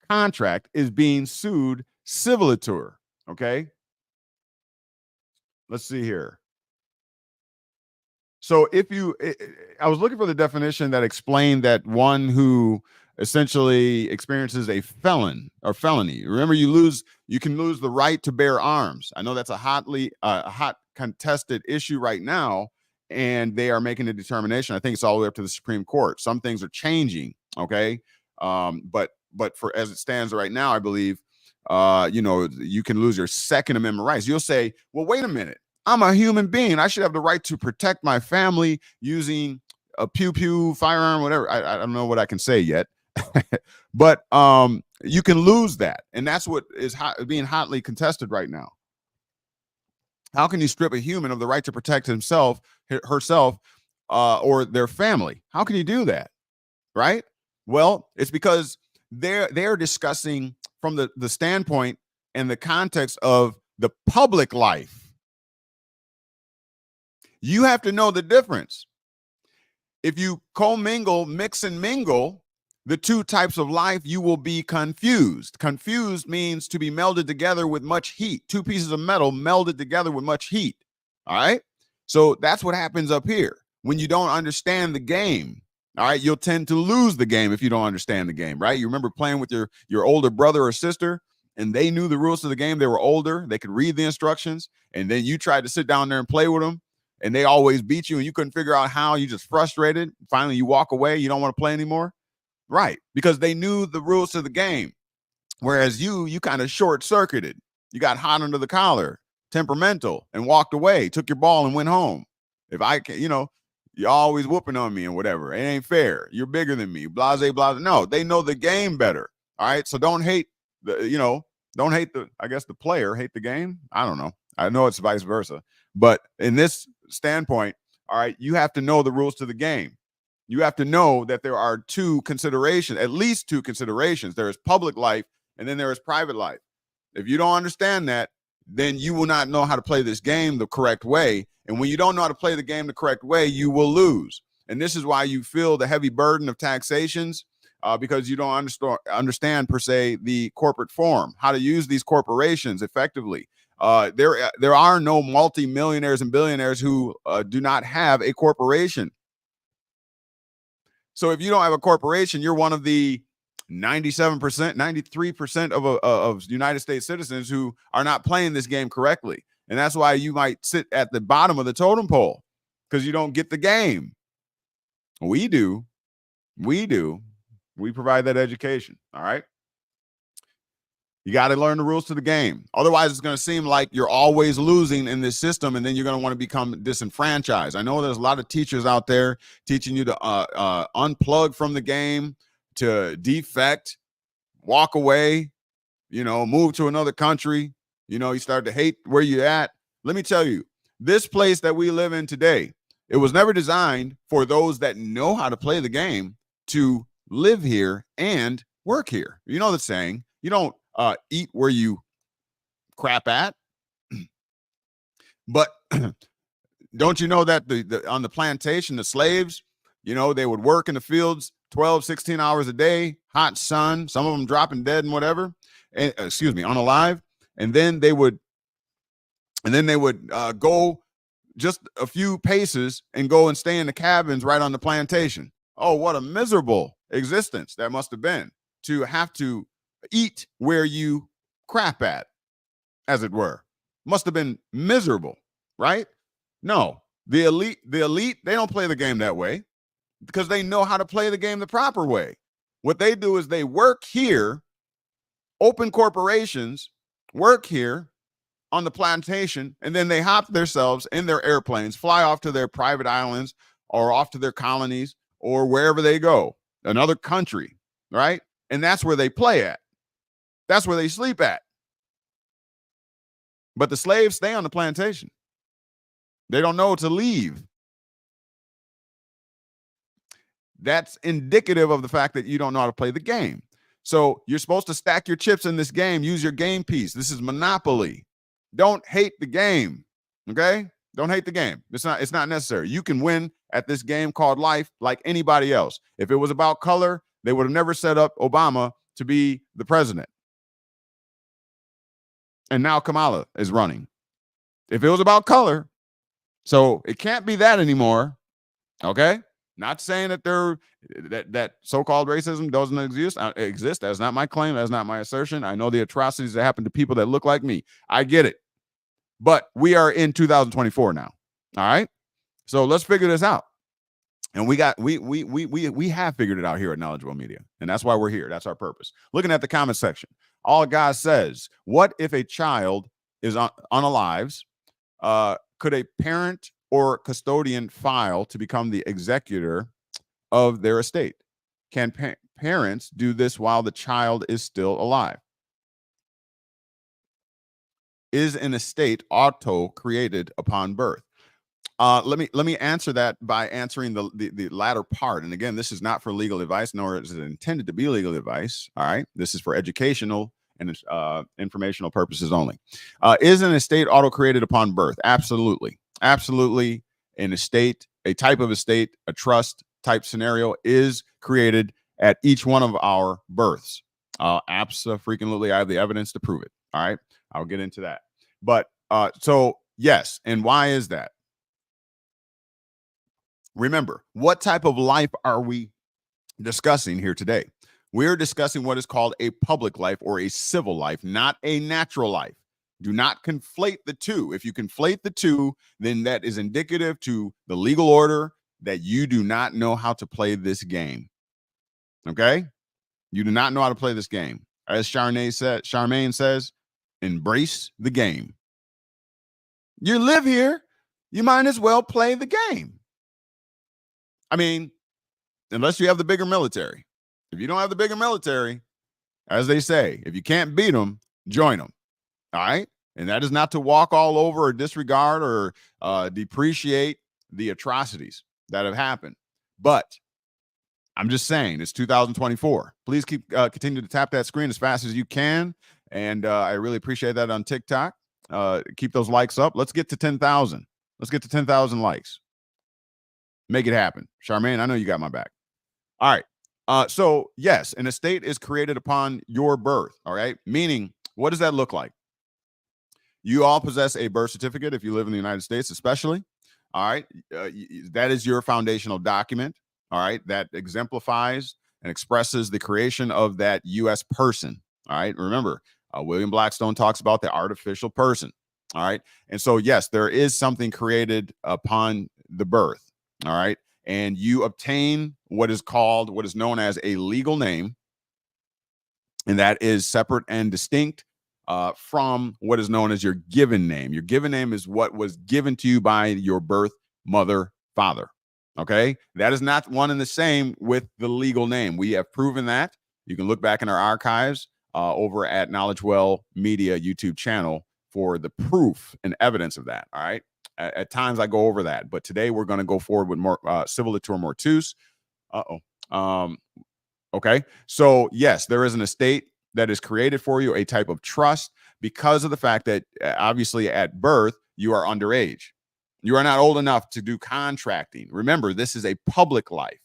B: contract is being sued civiliteur. Okay. Let's see here. So I was looking for the definition that explained that one who essentially experiences a felony. Remember, you can lose the right to bear arms. I know that's a hot contested issue right now, and they are making a determination. I think it's all the way up to the Supreme Court. Some things are changing. Okay. But for as it stands right now, I believe, you can lose your Second Amendment rights. You'll say, well, wait a minute. I'm a human being. I should have the right to protect my family using a pew firearm, whatever. I don't know what I can say yet, but you can lose that, and that's what is being hotly contested right now. How can you strip a human of the right to protect himself, herself, or their family? How can you do that? Right? Well, it's because they're discussing from the standpoint in the context of the public life. You have to know the difference. If you commingle, mix and mingle the two types of life, you will be confused. Confused means to be melded together with much heat. Two pieces of metal melded together with much heat. All right. So that's what happens up here. When you don't understand the game, all right, you'll tend to lose the game if you don't understand the game, right? You remember playing with your older brother or sister, and they knew the rules of the game. They were older. They could read the instructions. And then you tried to sit down there and play with them, and they always beat you, and you couldn't figure out how. You just frustrated. Finally, you walk away. You don't want to play anymore. Right, because they knew the rules to the game, whereas you kind of short-circuited. You got hot under the collar, temperamental, and walked away, took your ball and went home. If I can, you're always whooping on me and whatever. It ain't fair. You're bigger than me. Blase, blase. No, they know the game better. All right, so don't hate don't hate the player, hate the game. I don't know. I know it's vice versa. But in this standpoint, all right, you have to know the rules to the game. You have to know that there are two considerations, at least two considerations. There is public life, and then there is private life. If you don't understand that, then you will not know how to play this game the correct way. And when you don't know how to play the game the correct way, you will lose. And this is why you feel the heavy burden of taxations, because you don't understand per se the corporate form, how to use these corporations effectively. There are no multimillionaires and billionaires who do not have a corporation. So if you don't have a corporation, you're one of the 97%, 93% of United States citizens who are not playing this game correctly. And that's why you might sit at the bottom of the totem pole, because you don't get the game. We do. We provide that education. All right. You got to learn the rules to the game. Otherwise, it's going to seem like you're always losing in this system, and then you're going to want to become disenfranchised. I know there's a lot of teachers out there teaching you to unplug from the game, to defect, walk away, move to another country. You start to hate where you're at. Let me tell you, this place that we live in today, it was never designed for those that know how to play the game to live here and work here. You know the saying, you don't eat where you crap at. But don't you know that on the plantation, the slaves, they would work in the fields 12, 16 hours a day, hot sun, some of them dropping dead and whatever, and unalive. And then they would go just a few paces and go and stay in the cabins right on the plantation. Oh, what a miserable existence that must have been, to have to eat where you crap at, as it were. Must have been miserable, right? No, the elite, they don't play the game that way, because they know how to play the game the proper way. What they do is they work here, open corporations, work here on the plantation, and then they hop themselves in their airplanes, fly off to their private islands or off to their colonies or wherever they go, another country, right? And that's where they play at. That's where they sleep at. But the slaves stay on the plantation. They don't know to leave. That's indicative of the fact that you don't know how to play the game. So you're supposed to stack your chips in this game. Use your game piece. This is Monopoly. Don't hate the game. Okay? Don't hate the game. It's not necessary. You can win at this game called life like anybody else. If it was about color, they would have never set up Obama to be the president. And now Kamala is running. If it was about color, so it can't be that anymore. Okay? Not saying that that so-called racism doesn't exist. That's not my claim. That's not my assertion. I know the atrocities that happen to people that look like me. I get it. But we are in 2024 now. All right? So let's figure this out. And we have figured it out here at KnowledgeWell Media. And that's why we're here. That's our purpose. Looking at the comment section. All God says, what if a child is unalive? Could a parent or custodian file to become the executor of their estate? Can parents do this while the child is still alive? Is an estate auto-created upon birth? Let me answer that by answering the latter part. And again, this is not for legal advice, nor is it intended to be legal advice. All right. This is for educational and it's informational purposes only. Is an estate auto-created upon birth? Absolutely. Absolutely. An estate, a type of estate, a trust type scenario is created at each one of our births. Absolutely. I have the evidence to prove it. All right. I'll get into that. But so yes. And why is that? Remember, what type of life are we discussing here today? We're discussing what is called a public life or a civil life, not a natural life. Do not conflate the two. If you conflate the two, then that is indicative to the legal order that you do not know how to play this game. Okay? You do not know how to play this game. As Charmaine says, embrace the game. You live here, you might as well play the game. I mean, unless you have the bigger military. If you don't have the bigger military, as they say, if you can't beat them, join them. All right? And that is not to walk all over or disregard or depreciate the atrocities that have happened. But I'm just saying, it's 2024. Please continue to tap that screen as fast as you can. And I really appreciate that on TikTok. Keep those likes up. Let's get to 10,000. Let's get to 10,000 likes. Make it happen. Charmaine, I know you got my back. All right. So, yes, an estate is created upon your birth. All right. Meaning, what does that look like? You all possess a birth certificate if you live in the United States, especially. All right. That is your foundational document. All right. That exemplifies and expresses the creation of that U.S. person. All right. Remember, William Blackstone talks about the artificial person. All right. And so, yes, there is something created upon the birth. All right. And you obtain what is known as a legal name. And that is separate and distinct from what is known as your given name. Your given name is what was given to you by your birth mother, father. Okay. That is not one and the same with the legal name. We have proven that. You can look back in our archives over at KnowledgeWell Media YouTube channel for the proof and evidence of that. All right. At times I go over that, but today we're going to go forward with more Civiliteur Mortuus. Okay. So yes, there is an estate that is created for you, a type of trust, because of the fact that obviously at birth, you are underage. You are not old enough to do contracting. Remember, this is a public life.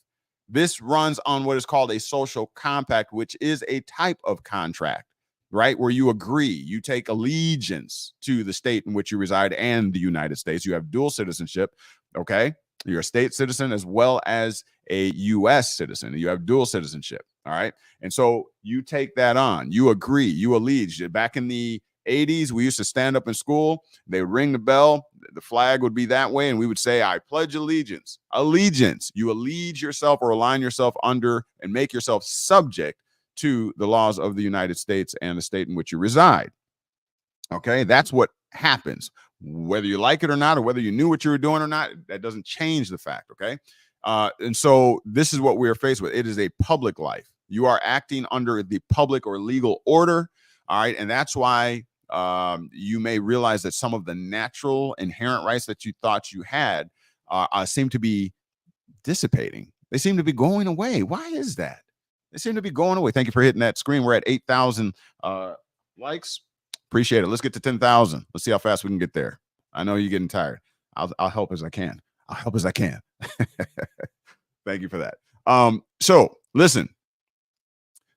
B: This runs on what is called a social compact, which is a type of contract, right? Where you agree, you take allegiance to the state in which you reside and the United States. You have dual citizenship, okay? You're a state citizen as well as a U.S. citizen. You have dual citizenship, all right? And so you take that on. You agree, you allege. Back in the 80s, we used to stand up in school. They would ring the bell. The flag would be that way, and we would say, I pledge allegiance. Allegiance. You allege yourself or align yourself under and make yourself subject to the laws of the United States and the state in which you reside. Okay, that's what happens. Whether you like it or not, or whether you knew what you were doing or not, that doesn't change the fact, okay? And so this is what we are faced with. It is a public life. You are acting under the public or legal order, all right? And that's why you may realize that some of the natural inherent rights that you thought you had seem to be dissipating. They seem to be going away. Why is that? They seem to be going away. Thank you for hitting that screen. We're at 8,000 likes. Appreciate it. Let's get to 10,000. Let's see how fast we can get there. I know you're getting tired. I'll help as I can. I'll help as I can. Thank you for that. So listen.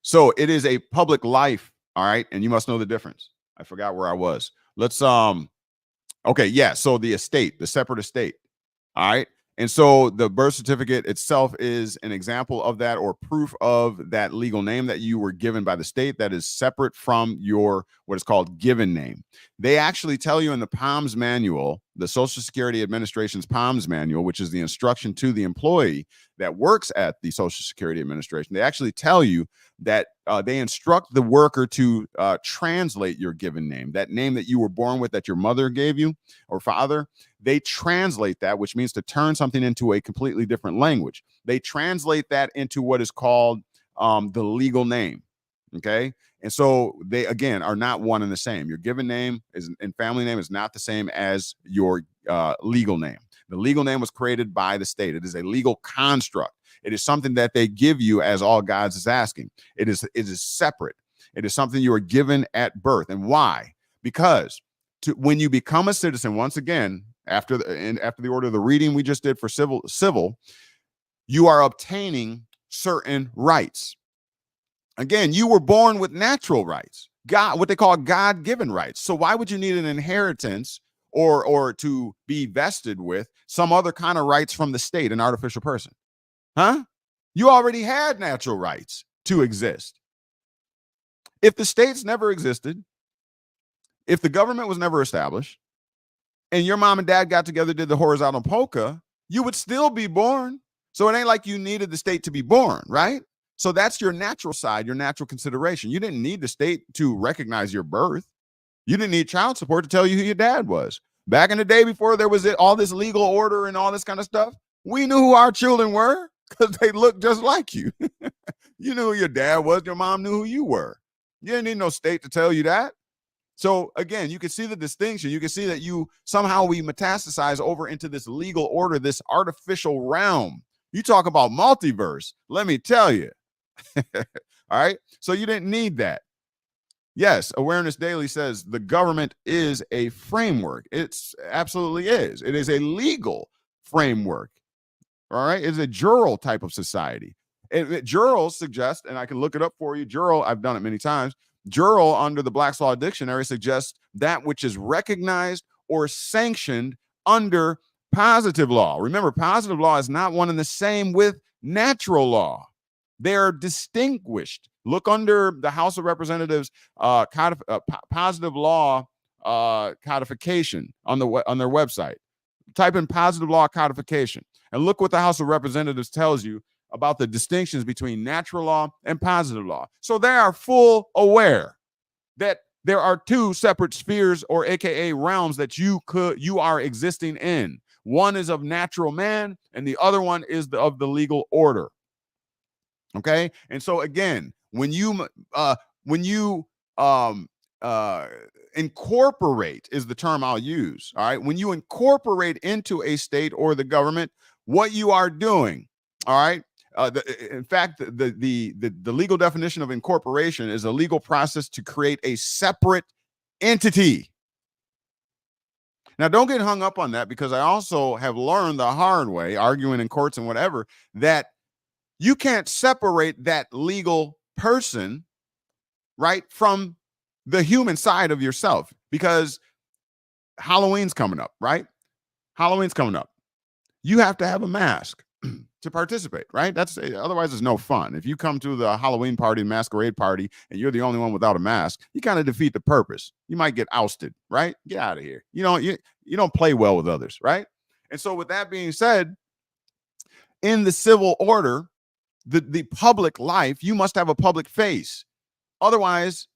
B: So it is a public life. All right. And you must know the difference. I forgot where I was. Let's okay, yeah. So the estate, the separate estate. All right. And so the birth certificate itself is an example of that, or proof of that legal name that you were given by the state that is separate from your what is called given name. They actually tell you in the POMS manual, the Social Security Administration's POMS manual, which is the instruction to the employee that works at the Social Security Administration. They actually tell you that they instruct the worker to translate your given name, that name that you were born with, that your mother gave you or father. They translate that, which means to turn something into a completely different language. They translate that into what is called the legal name. Okay. And so they, again, are not one and the same. Your given name and family name is not the same as your legal name. The legal name was created by the state. It is a legal construct. It is something that they give you as all God's is asking. It is separate. It is something you are given at birth. And why? Because when you become a citizen, once again, after the order of the reading we just did for civil, you are obtaining certain rights. Again, you were born with natural rights, what they call God-given rights. So why would you need an inheritance or to be vested with some other kind of rights from the state, an artificial person? Huh? You already had natural rights to exist. If the states never existed, if the government was never established, and your mom and dad got together, did the horizontal polka, you would still be born. So it ain't like you needed the state to be born, right? So that's your natural side, your natural consideration. You didn't need the state to recognize your birth. You didn't need child support to tell you who your dad was. Back in the day, before there was all this legal order and all this kind of stuff, we knew who our children were because they looked just like you. You knew who your dad was. Your mom knew who you were. You didn't need no state to tell you that. So again, you can see the distinction. You can see that we metastasize over into this legal order, this artificial realm. You talk about multiverse, let me tell you. All right. So you didn't need that. Yes, Awareness Daily says the government is a framework. It's absolutely is. It is a legal framework. All right. It's a jural type of society. Jural suggests, and I can look it up for you. Jural, I've done it many times. Jural under the Black's Law Dictionary suggests that which is recognized or sanctioned under positive law. Remember, positive law is not one and the same with natural law. They're distinguished. Look under the House of Representatives positive law codification on their website. Type in positive law codification and look what the House of Representatives tells you about the distinctions between natural law and positive law. So they are full aware that there are two separate spheres, or AKA realms, that you are existing in. One is of natural man and the other one is of the legal order. Okay. And so again, when you incorporate is the term I'll use. All right. When you incorporate into a state or the government, what you are doing. All right. In fact, the legal definition of incorporation is a legal process to create a separate entity. Now, don't get hung up on that, because I also have learned the hard way, arguing in courts and whatever, that you can't separate that legal person, right, from the human side of yourself, because Halloween's coming up, right? Halloween's coming up. You have to have a mask to participate, right? Otherwise it's no fun. If you come to the Halloween party, masquerade party, and you're the only one without a mask, you kind of defeat the purpose. You might get ousted, right? Get out of here. You don't play well with others, right? And so with that being said, in the civil order, the public life, you must have a public face. Otherwise,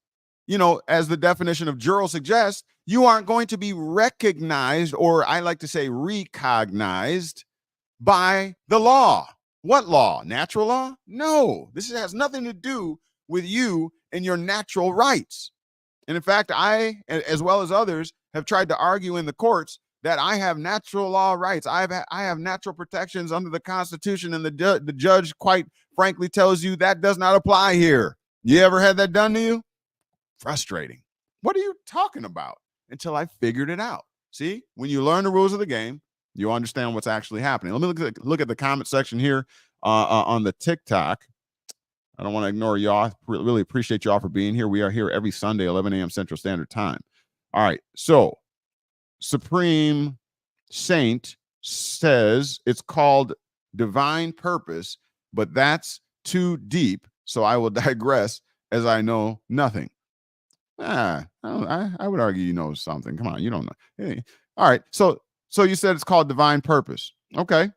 B: as the definition of jural suggests, you aren't going to be recognized, or I like to say recognized, by the law. What law? Natural law? No, this has nothing to do with you and your natural rights. And in fact, I, as well as others, have tried to argue in the courts that I have natural law rights. I have natural protections under the Constitution, and the judge, quite frankly, tells you that does not apply here. You ever had that done to you? Frustrating. What are you talking about? Until I figured it out. See, when you learn the rules of the game, you understand what's actually happening. Let me look at the comment section here on the TikTok. I don't want to ignore y'all. Really appreciate y'all for being here. We are here every Sunday, 11 a.m. Central Standard Time. All right. So Supreme Saint says it's called divine purpose, but that's too deep. So I will digress, as I know nothing. I would argue you know something. Come on, you don't know. Hey. All right. So you said it's called divine purpose. Okay.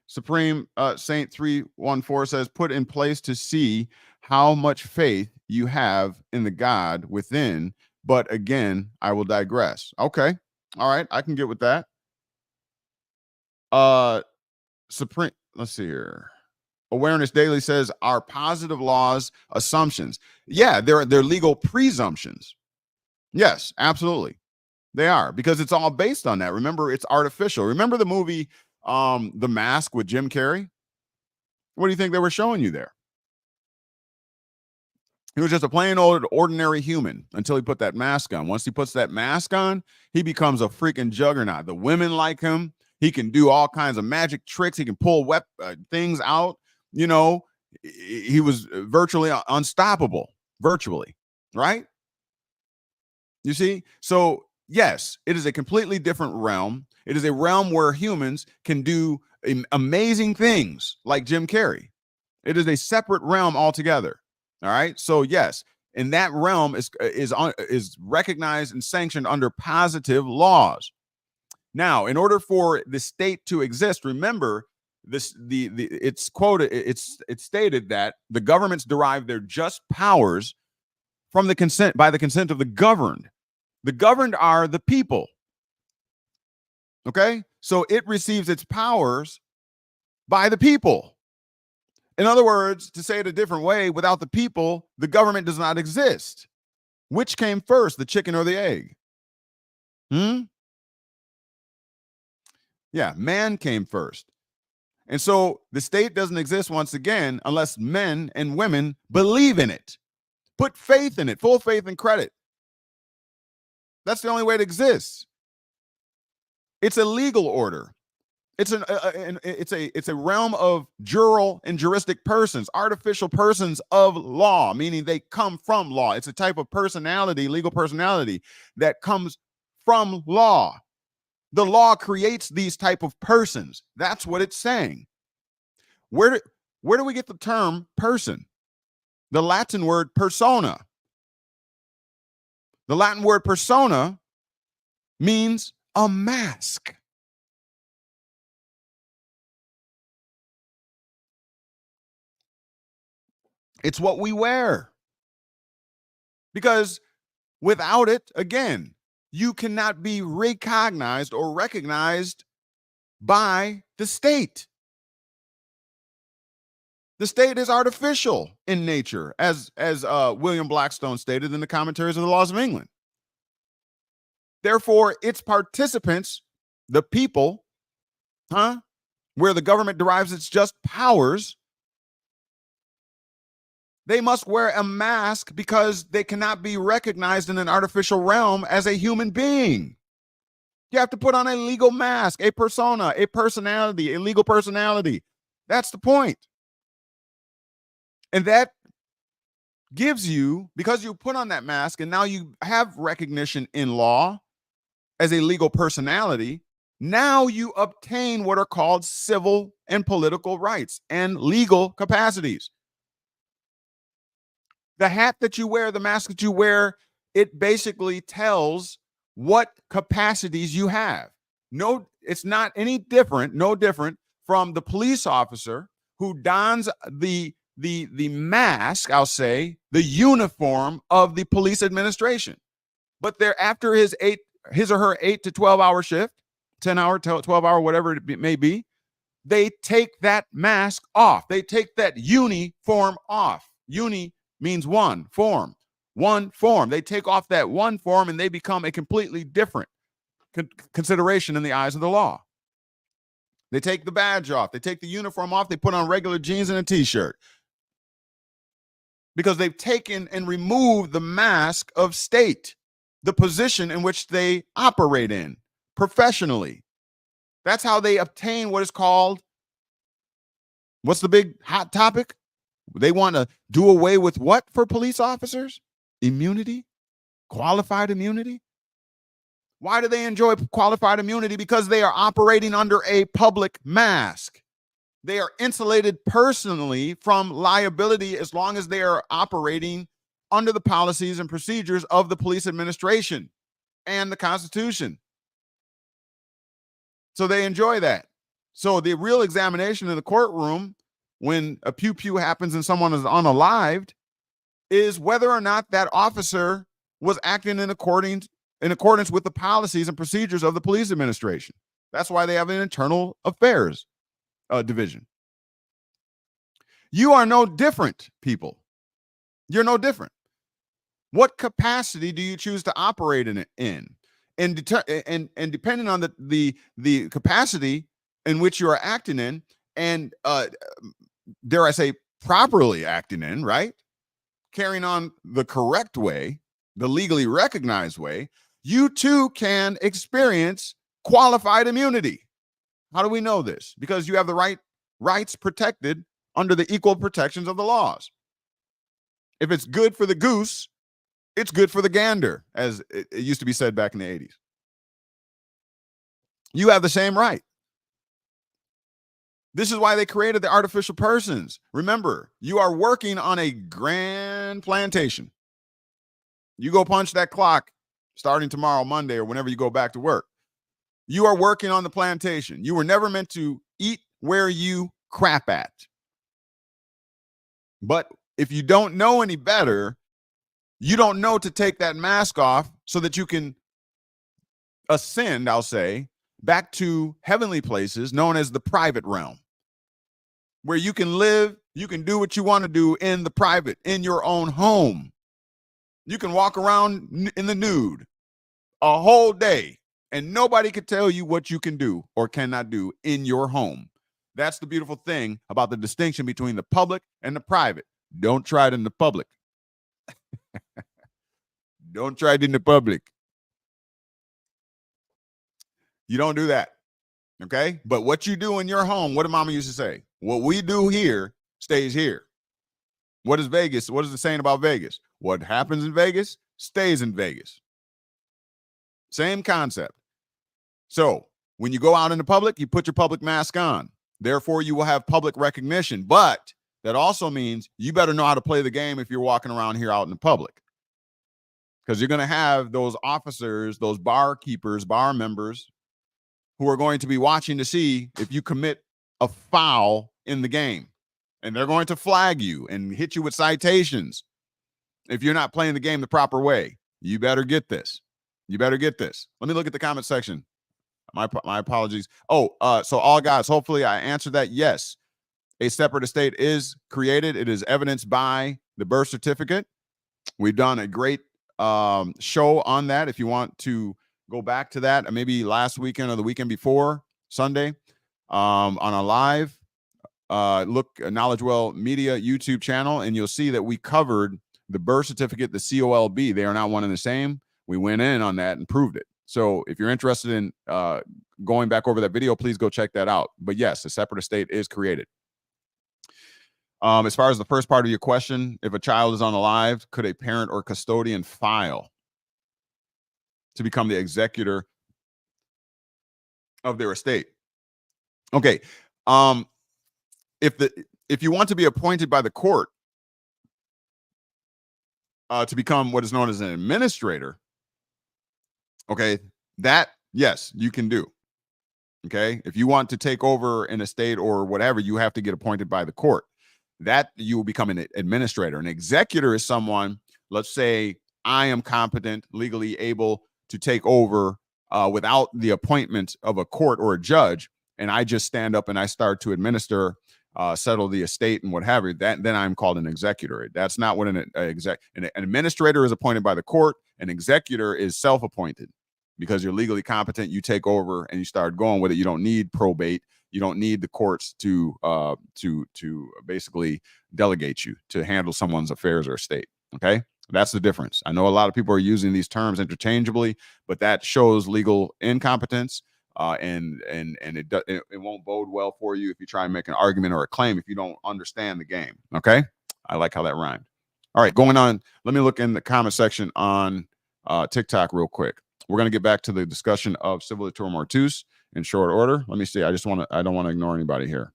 B: Supreme Saint 314 says, put in place to see how much faith you have in the God within. But again, I will digress. Okay. All right. I can get with that. Supreme, let's see here. Awareness Daily says, are positive laws assumptions? Yeah, they're legal presumptions. Yes, absolutely. They are, because it's all based on that. Remember, it's artificial. Remember the movie The Mask with Jim Carrey? What do you think they were showing you there? He was just a plain old ordinary human until he put that mask on. Once he puts that mask on, he becomes a freaking juggernaut. The women like him. He can do all kinds of magic tricks. He can pull things out. You know, he was virtually unstoppable, virtually, right? You see? So, yes, it is a completely different realm. It is a realm where humans can do amazing things like Jim Carrey. It is a separate realm altogether. All right. So, yes, and that realm is recognized and sanctioned under positive laws. Now, in order for the state to exist, remember this: it's quoted. It's stated that the governments derive their just powers from the consent of the governed. The governed are the people. Okay, so it receives its powers by the people. In other words, to say it a different way, without the people, the government does not exist. Which came first, the chicken or the egg? Yeah, man came first. And so the state doesn't exist once again unless men and women believe in it, put faith in it, full faith and credit. That's the only way it exists. It's a legal order. It's a realm of jural and juristic persons, artificial persons of law, meaning they come from law. It's a type of personality, legal personality, that comes from law. The law creates these type of persons. That's what it's saying. Where do we get the term person? The Latin word persona. The Latin word persona means a mask. It's what we wear. Because without it, again, you cannot be recognized or recognized by the state. The state is artificial in nature, as William Blackstone stated in the Commentaries of the Laws of England. Therefore, its participants, the people, where the government derives its just powers, they must wear a mask because they cannot be recognized in an artificial realm as a human being. You have to put on a legal mask, a persona, a personality, a legal personality. That's the point. And that gives you, because you put on that mask and now you have recognition in law as a legal personality, now you obtain what are called civil and political rights and legal capacities. The hat that you wear, the mask that you wear, it basically tells what capacities you have. No, it's not any different, no different from the police officer who dons the mask, I'll say, the uniform of the police administration. But they're after his or her 8 to 12 hour shift, 10 hour, 12 hour, whatever it may be, they take that mask off. They take that uniform off. Uni means one form. They take off that one form and they become a completely different consideration in the eyes of the law. They take the badge off. They take the uniform off. They put on regular jeans and a t-shirt because they've taken and removed the mask of state, the position in which they operate in professionally. That's how they obtain what is called, what's the big hot topic? They want to do away with what for police officers? Immunity? Qualified immunity? Why do they enjoy qualified immunity? Because they are operating under a public mask. They are insulated personally from liability as long as they are operating under the policies and procedures of the police administration and the Constitution. So they enjoy that. So the real examination in the courtroom, when a pew-pew happens and someone is unalived, is whether or not that officer was acting in accordance with the policies and procedures of the police administration. That's why they have an internal affairs division. You are no different, people. You're no different. What capacity do you choose to operate in? And depending on the capacity in which you are acting in, and dare I say, properly acting in, right, carrying on the correct way, the legally recognized way, you too can experience qualified immunity. How do we know this? Because you have the rights protected under the equal protections of the laws. If it's good for the goose, it's good for the gander, as it used to be said back in the 80s. You have the same right. This is why they created the artificial persons. Remember, you are working on a grand plantation. You go punch that clock starting tomorrow, Monday, or whenever you go back to work. You are working on the plantation. You were never meant to eat where you crap at. But if you don't know any better, you don't know to take that mask off so that you can ascend, I'll say, back to heavenly places known as the private realm, where you can live, you can do what you want to do in the private, in your own home. You can walk around in the nude a whole day, and nobody can tell you what you can do or cannot do in your home. That's the beautiful thing about the distinction between the public and the private. Don't try it in the public. Don't try it in the public. You don't do that. Okay? But what you do in your home, what did Mama used to say? What we do here stays here. What is Vegas? What is it saying about Vegas? What happens in Vegas stays in Vegas. Same concept. So when you go out in the public, you put your public mask on. Therefore, you will have public recognition. But that also means you better know how to play the game if you're walking around here out in the public. Because you're going to have those officers, those barkeepers, bar members, who are going to be watching to see if you commit a foul in the game. And they're going to flag you and hit you with citations if you're not playing the game the proper way. You better get this. You better get this. Let me look at the comment section. My apologies. So all guys, hopefully I answered that. Yes, a separate estate is created. It is evidenced by the birth certificate. We've done a great show on that. If you want to go back to that, maybe last weekend or the weekend before Sunday, on a live look KnowledgeWell Media YouTube channel, and you'll see that we covered the birth certificate, the COLB. They are not one and the same. We went in on that and proved it. So if you're interested in going back over that video, please go check that out. But yes, a separate estate is created. As far as the first part of your question, if a child is unalive, could a parent or custodian file to become the executor of their estate? Okay. If you want to be appointed by the court to become what is known as an administrator, okay, that, yes, you can do. Okay. If you want to take over an estate or whatever, you have to get appointed by the court. That you will become an administrator. An executor is someone, let's say I am competent, legally able to take over without the appointment of a court or a judge, and I just stand up and I start to administer, settle the estate and what have you. Then I'm called an executor. That's not what an administrator is appointed by the court. An executor is self-appointed because you're legally competent. You take over and you start going with it. You don't need probate. You don't need the courts to basically delegate you to handle someone's affairs or estate. Okay, that's the difference. I know a lot of people are using these terms interchangeably, but that shows legal incompetence, and it won't bode well for you if you try and make an argument or a claim if you don't understand the game. Okay, I like how that rhymed. All right, going on. Let me look in the comment section on TikTok real quick. We're going to get back to the discussion of Civiliteur Mortuus in short order. Let me see. I don't want to ignore anybody here.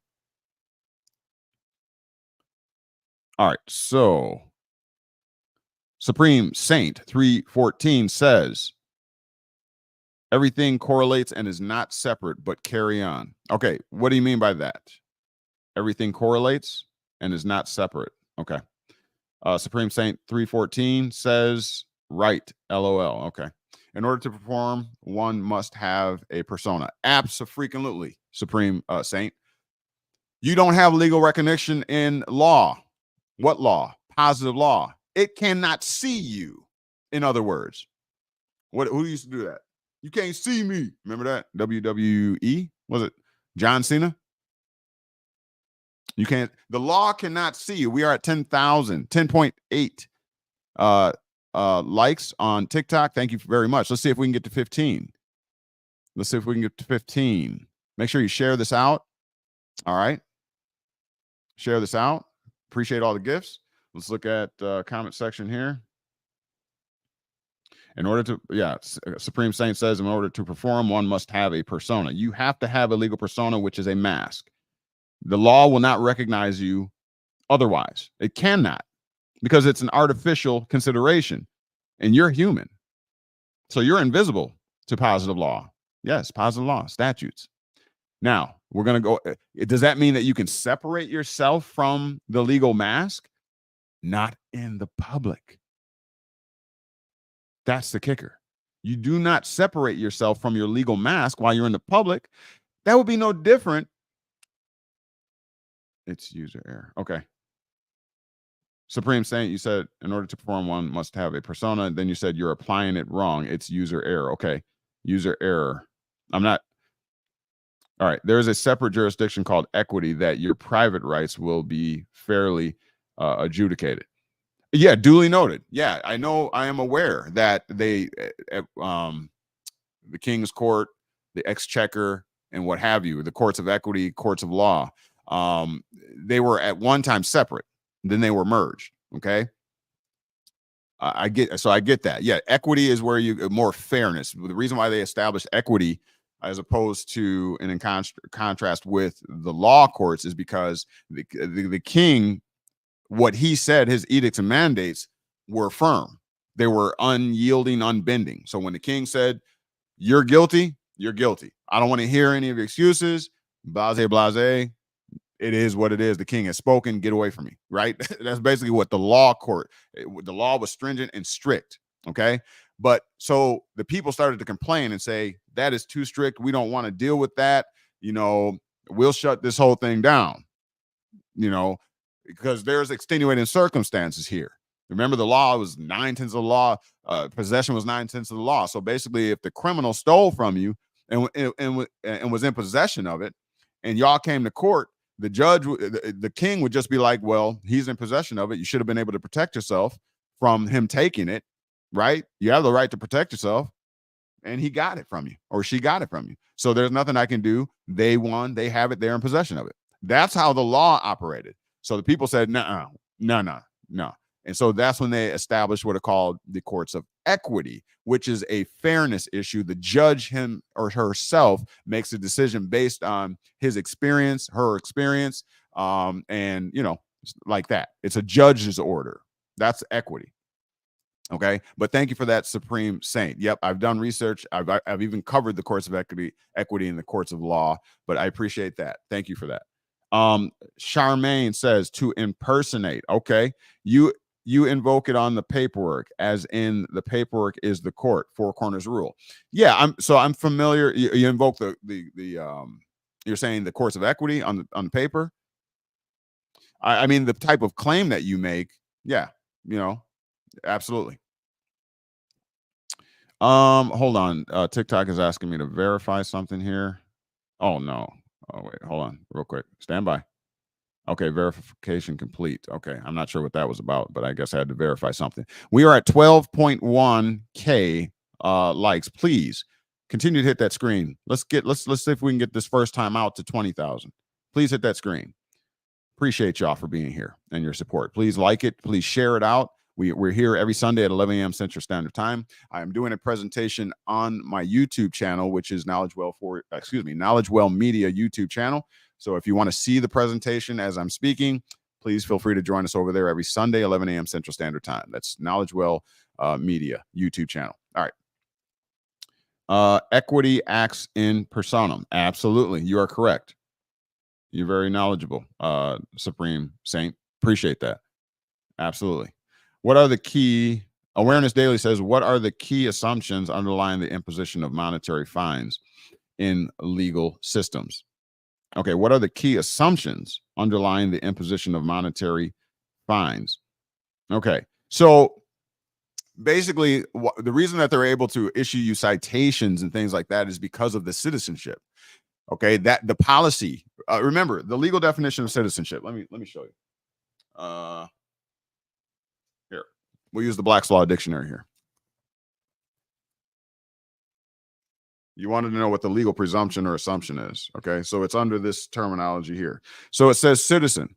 B: All right. So Supreme Saint 314 says, everything correlates and is not separate, but carry on. Okay. What do you mean by that? Everything correlates and is not separate. Okay. Supreme Saint 314 says, right. LOL. Okay. In order to perform, one must have a persona. Abso-freaking-lutely, Supreme Saint. You don't have legal recognition in law. What law? Positive law. It cannot see you. In other words, who used to do that? You can't see me. Remember that? WWE? Was it John Cena? You can't, the law cannot see you. We are at 10.8 likes on TikTok. Thank you very much. Let's see if we can get to 15. Let's see if we can get to 15. Make sure you share this out. All right. Share this out. Appreciate all the gifts. Let's look at comment section here. In order to, Supreme Saint says, in order to perform, one must have a persona. You have to have a legal persona, which is a mask. The law will not recognize you otherwise. It cannot, because it's an artificial consideration, and you're human. So you're invisible to positive law. Yes, positive law, statutes. Now, we're going to go. Does that mean that you can separate yourself from the legal mask? Not in the public. That's the kicker. You do not separate yourself from your legal mask while you're in the public. That would be no different. It's user error. Okay. Supreme Saint, you said in order to perform, one must have a persona. Then you said you're applying it wrong. It's user error. Okay. User error. I'm not. All right. There is a separate jurisdiction called equity that your private rights will be fairly adjudicated. Yeah, duly noted. Yeah, I know. I am aware that the King's Court, the Exchequer, and what have you, the courts of equity, courts of law, they were at one time separate. Then they were merged. Okay. I get that. Yeah, equity is where you more fairness. The reason why they established equity as opposed to and in contrast with the law courts is because the king, what he said, his edicts and mandates were firm. They were unyielding, unbending. So when the king said, you're guilty, you're guilty. I don't want to hear any of your excuses. Blase, blase. It is what it is. The king has spoken. Get away from me, right? That's basically what the law court, the law was stringent and strict, okay? But so the people started to complain and say, that is too strict. We don't want to deal with that. You know, we'll shut this whole thing down, you know, because there's extenuating circumstances here. Remember, the law was 9/10 of the law. Possession was 9/10 of the law. So basically, if the criminal stole from you and was in possession of it, and y'all came to court, the judge, the king would just be like, well, he's in possession of it. You should have been able to protect yourself from him taking it, right? You have the right to protect yourself. And he got it from you, or she got it from you. So there's nothing I can do. They won. They have it. They're in possession of it. That's how the law operated. So the people said, no. And so that's when they established what are called the courts of equity, which is a fairness issue. The judge, him or herself, makes a decision based on his experience, her experience, and, you know, like that. It's a judge's order. That's equity. Okay. But thank you for that, Supreme Saint. Yep. I've done research. I've even covered the courts of equity in the courts of law, but I appreciate that. Thank you for that. Charmaine says to impersonate. Okay. You invoke it on the paperwork, as in the paperwork is the court, four corners rule. Yeah. I'm familiar. You invoke the you're saying the courts of equity on the paper. I mean, the type of claim that you make. Yeah. You know, absolutely. Hold on. TikTok is asking me to verify something here. Oh no. Oh wait, hold on real quick. Stand by. Okay, verification complete. Okay, I'm not sure what that was about, but I guess I had to verify something. We are at 12.1K likes. Please continue to hit that screen. Let's see if we can get this first time out to 20,000. Please hit that screen. Appreciate y'all for being here and your support. Please like it. Please share it out. We're here every Sunday at 11 a.m. Central Standard Time. I am doing a presentation on my YouTube channel, which is KnowledgeWell Media YouTube channel. So if you want to see the presentation as I'm speaking, please feel free to join us over there every Sunday, 11 a.m. Central Standard Time. That's KnowledgeWell Media YouTube channel. All right. Equity acts in personam. Absolutely. You are correct. You're very knowledgeable, Supreme Saint. Appreciate that. Absolutely. What are the key, Awareness Daily says, what are the key assumptions underlying the imposition of monetary fines in legal systems? Okay, what are the key assumptions underlying the imposition of monetary fines? Okay, so basically, the reason that they're able to issue you citations and things like that is because of the citizenship. Okay, that the policy remember the legal definition of citizenship. Let me show you. Here, we'll use the Black's Law Dictionary here. You wanted to know what the legal presumption or assumption is. Okay, so it's under this terminology here. So it says citizen,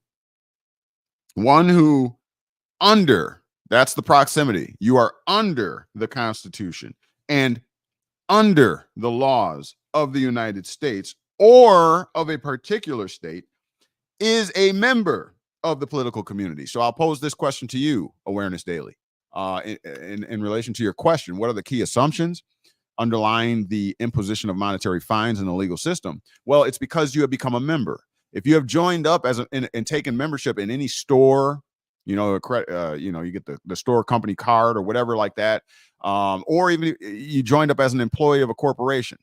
B: one who under, that's the proximity. You are under the Constitution and under the laws of the United States or of a particular state, is a member of the political community. So I'll pose this question to you, Awareness Daily, in relation to your question. What are the key assumptions underlying the imposition of monetary fines in the legal system? Well, it's because you have become a member. If you have joined up as and taken membership in any store, you know, you get the store company card or whatever like that, or even you joined up as an employee of a corporation,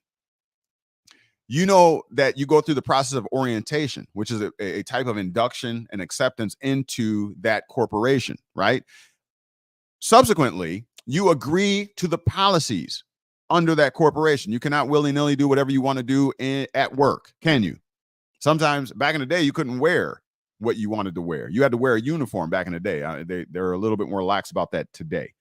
B: you know that you go through the process of orientation, which is a type of induction and acceptance into that corporation, right? Subsequently, you agree to the policies under that corporation. You cannot willy-nilly do whatever you want to do at work, can you? Sometimes back in the day, you couldn't wear what you wanted to wear. You had to wear a uniform back in the day. They're a little bit more lax about that today.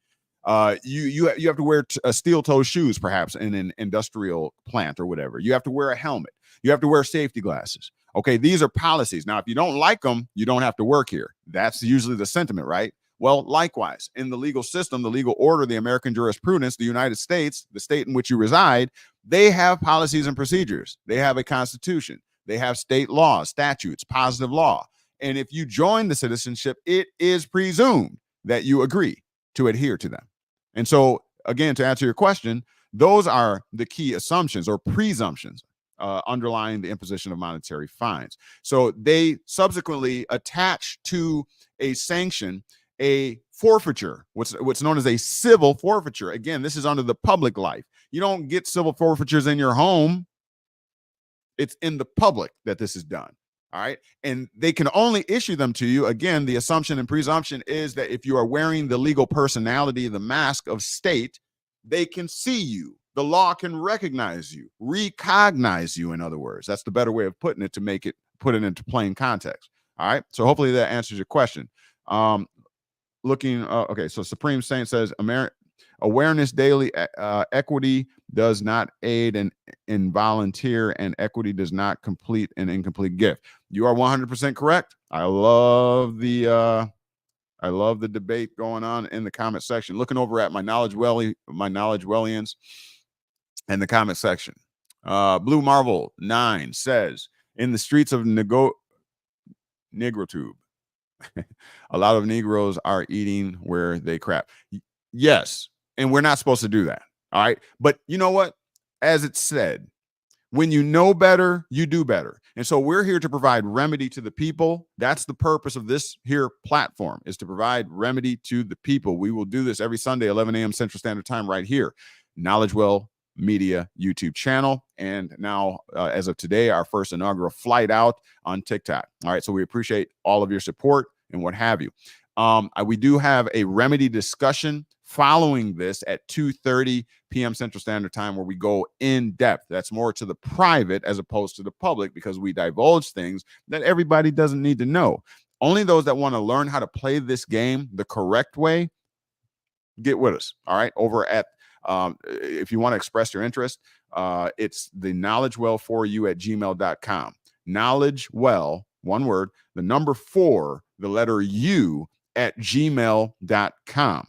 B: You have to wear steel-toe shoes, perhaps, in an industrial plant or whatever. You have to wear a helmet. You have to wear safety glasses. Okay, these are policies. Now, if you don't like them, you don't have to work here. That's usually the sentiment, right? Well, likewise, in the legal system, the legal order, the American jurisprudence, the United States, the state in which you reside, they have policies and procedures. They have a constitution. They have state laws, statutes, positive law. And if you join the citizenship, it is presumed that you agree to adhere to them. And so, again, to answer your question, those are the key assumptions or presumptions underlying the imposition of monetary fines. So they subsequently attach to a sanction a forfeiture, what's known as a civil forfeiture. Again, this is under the public life. You don't get civil forfeitures in your home. It's in the public that this is done. All right. And they can only issue them to you. Again, the assumption and presumption is that if you are wearing the legal personality, the mask of state, they can see you. The law can recognize you, recognize you, in other words. That's the better way of putting it, to put it into plain context. All right. So hopefully that answers your question. Okay, so Supreme Saint says Awareness Daily, equity does not aid in volunteer, and equity does not complete an incomplete gift. You are 100% correct. I love the debate going on in the comment section. Looking over at my KnowledgeWellians in the comment section. Blue Marvel 9 says, in the streets of Negrotube, a lot of Negroes are eating where they crap. Yes, and we're not supposed to do that. All right. But you know what? As it's said, when you know better, you do better. And so we're here to provide remedy to the people. That's the purpose of this here platform, is to provide remedy to the people. We will do this every Sunday, 11 a.m. Central Standard Time, right here. KnowledgeWell Media YouTube channel. And now, as of today, our first inaugural flight out on TikTok. All right. So we appreciate all of your support and what have you. We do have a remedy discussion following this at 2:30 p.m. Central Standard Time, where we go in depth. That's more to the private as opposed to the public, because we divulge things that everybody doesn't need to know. Only those that want to learn how to play this game the correct way, get with us. All right. Over at, if you want to express your interest, it's the KnowledgeWell4U@gmail.com. KnowledgeWell, one word, the number 4, the letter U @gmail.com.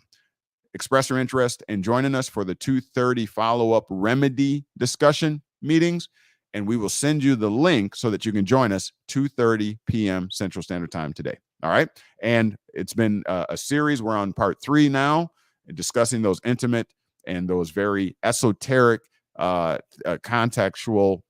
B: Express your interest in joining us for the 2:30 follow-up remedy discussion meetings, and we will send you the link so that you can join us 2:30 p.m. Central Standard Time today. All right. And it's been a series. We're on part 3 now, discussing those intimate and those very esoteric contextual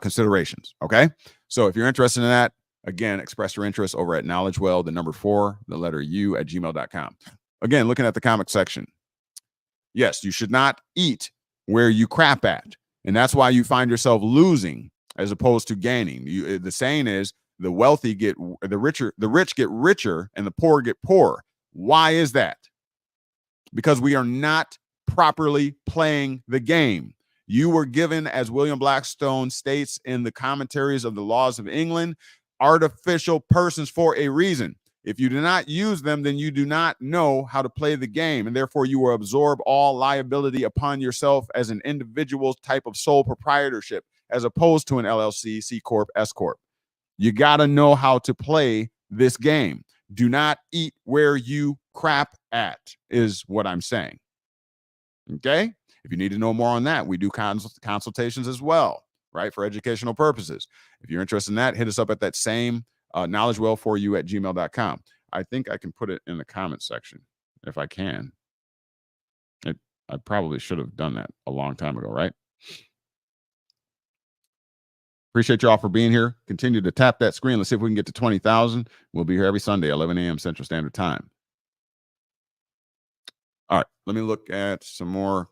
B: considerations. Okay. So if you're interested in that, again, express your interest over at KnowledgeWell, the number 4, the letter U @gmail.com. Again, looking at the comic section. Yes, you should not eat where you crap at. And that's why you find yourself losing as opposed to gaining. The saying is, the wealthy the rich get richer and the poor get poorer. Why is that? Because we are not properly playing the game. You were given, as William Blackstone states in the commentaries of the laws of England, artificial persons for a reason. If you do not use them, then you do not know how to play the game, and therefore you will absorb all liability upon yourself as an individual type of sole proprietorship, as opposed to an LLC, C Corp, S Corp. You got to know how to play this game. Do not eat where you crap at, is what I'm saying. Okay? If you need to know more on that, we do consultations as well, right, for educational purposes. If you're interested in that, hit us up at that same knowledgewell4u@gmail.com. I think I can put it in the comment section if I can. I probably should have done that a long time ago, right? Appreciate you all for being here. Continue to tap that screen. Let's see if we can get to 20,000. We'll be here every Sunday, 11 a.m. Central Standard Time. All right, let me look at some more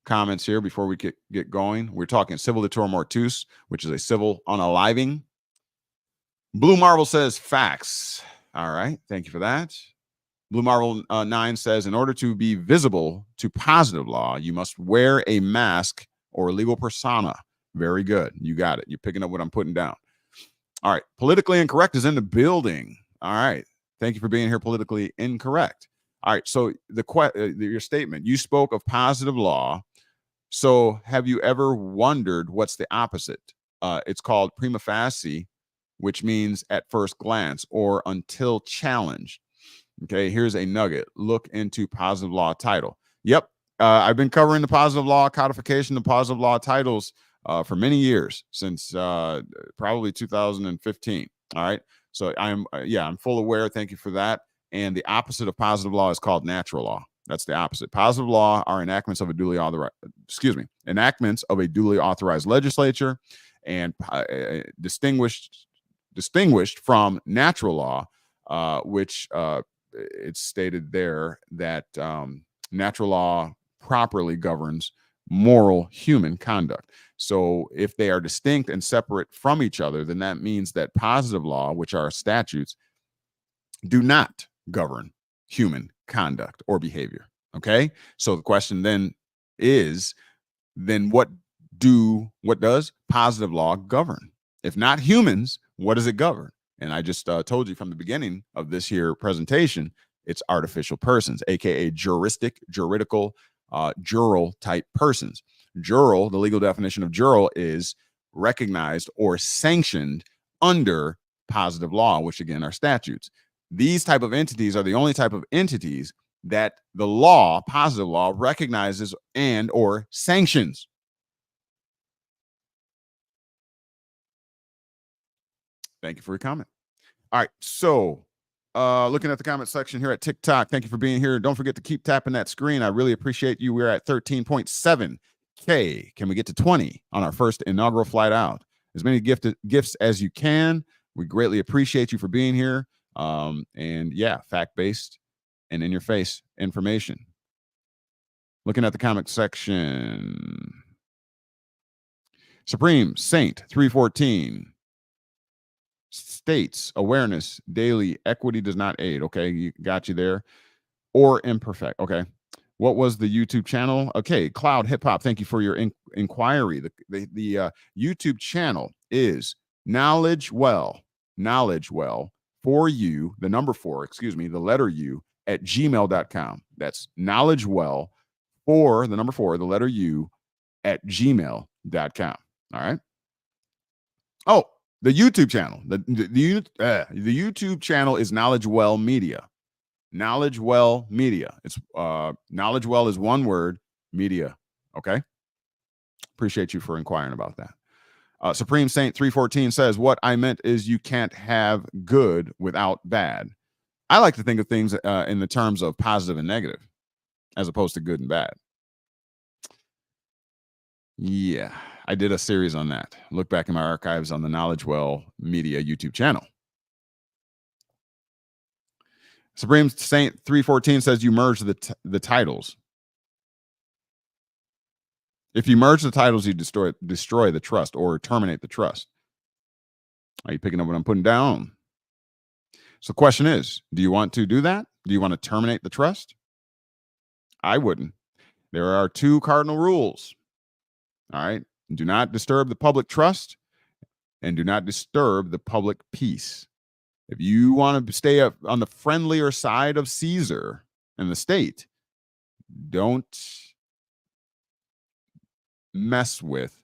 B: comments here before we get going. We're talking Civiliteur Mortuus, which is a civil unaliving. Blue Marvel says facts. All right, thank you for that. Blue Marvel 9 says, in order to be visible to positive law, you must wear a mask or legal persona. Very good. You got it. You're picking up what I'm putting down. All right. Politically incorrect is in the building. All right. Thank you for being here. Politically incorrect. All right. So your statement, you spoke of positive law. So have you ever wondered what's the opposite? It's called prima facie, which means at first glance or until challenged. Okay. Here's a nugget. Look into positive law title. Yep. I've been covering the positive law codification, the positive law titles for many years, since probably 2015. All right. So I'm full aware. Thank you for that. And the opposite of positive law is called natural law. That's the opposite. Positive law are enactments of a duly authorized legislature, and distinguished from natural law, which it's stated there that natural law properly governs moral human conduct. So if they are distinct and separate from each other, then that means that positive law, which are statutes, do not govern human conduct or behavior. Okay. So the question then is, what does positive law govern? If not humans, what does it govern? And I just told you from the beginning of this here presentation, it's artificial persons, aka juridical, jural type persons. Jural, the legal definition of jural is recognized or sanctioned under positive law, which again are statutes. These type of entities are the only type of entities that the law, positive law, recognizes and or sanctions. Thank you for your comment. All right, so looking at the comment section here at TikTok, thank you for being here. Don't forget to keep tapping that screen. I really appreciate you. We're at 13.7K. Can we get to 20 on our first inaugural flight out? As many gifts as you can. We greatly appreciate you for being here. And yeah, fact-based and in-your-face information. Looking at the comment section. Supreme Saint 314 states awareness daily equity does not aid. Okay, you got you there. Or imperfect. Okay. What was the YouTube channel? Okay, Cloud Hip Hop. Thank you for your inquiry. The YouTube channel is KnowledgeWell. KnowledgeWell for you. The number 4. The letter U at gmail.com. That's KnowledgeWell for the number 4. The letter U at gmail.com. All right. Oh, the YouTube channel. The YouTube channel is KnowledgeWell Media. KnowledgeWell Media. It's KnowledgeWell is one word, media. Okay. Appreciate you for inquiring about that. Supreme Saint 314 says, what I meant is you can't have good without bad. I like to think of things in the terms of positive and negative, as opposed to good and bad. Yeah, I did a series on that. Look back in my archives on the KnowledgeWell Media YouTube channel. Supreme Saint 314 says you merge the titles. If you merge the titles, you destroy the trust or terminate the trust. Are you picking up what I'm putting down? So the question is, do you want to do that? Do you want to terminate the trust? I wouldn't. There are 2 cardinal rules. All right. Do not disturb the public trust and do not disturb the public peace. If you want to stay up on the friendlier side of Caesar and the state, don't mess with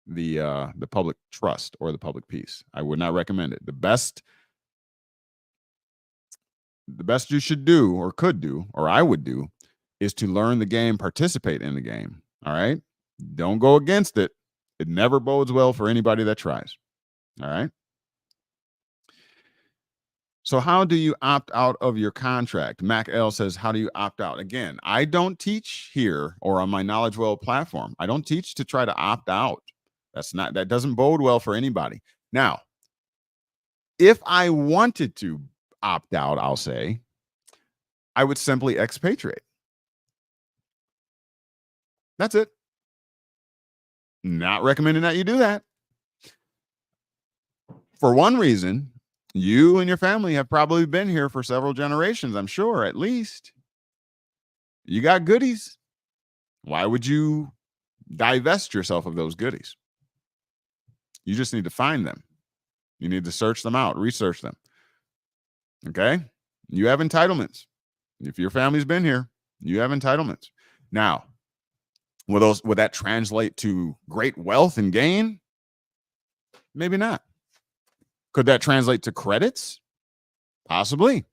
B: the public trust or the public peace. I would not recommend it. The best you should do or could do or I would do is to learn the game, participate in the game. All right? Don't go against it. It never bodes well for anybody that tries. All right? So how do you opt out of your contract? Mac L says, how do you opt out? Again, I don't teach here or on my KnowledgeWell platform. I don't teach to try to opt out. That doesn't bode well for anybody. Now, if I wanted to opt out, I'll say, I would simply expatriate. That's it. Not recommending that you do that. For one reason, you and your family have probably been here for several generations, I'm sure, at least. You got goodies. Why would you divest yourself of those goodies? You just need to find them. You need to search them out, research them. Okay? You have entitlements. If your family's been here, you have entitlements. Now, would that translate to great wealth and gain? Maybe not. Could that translate to credits? Possibly.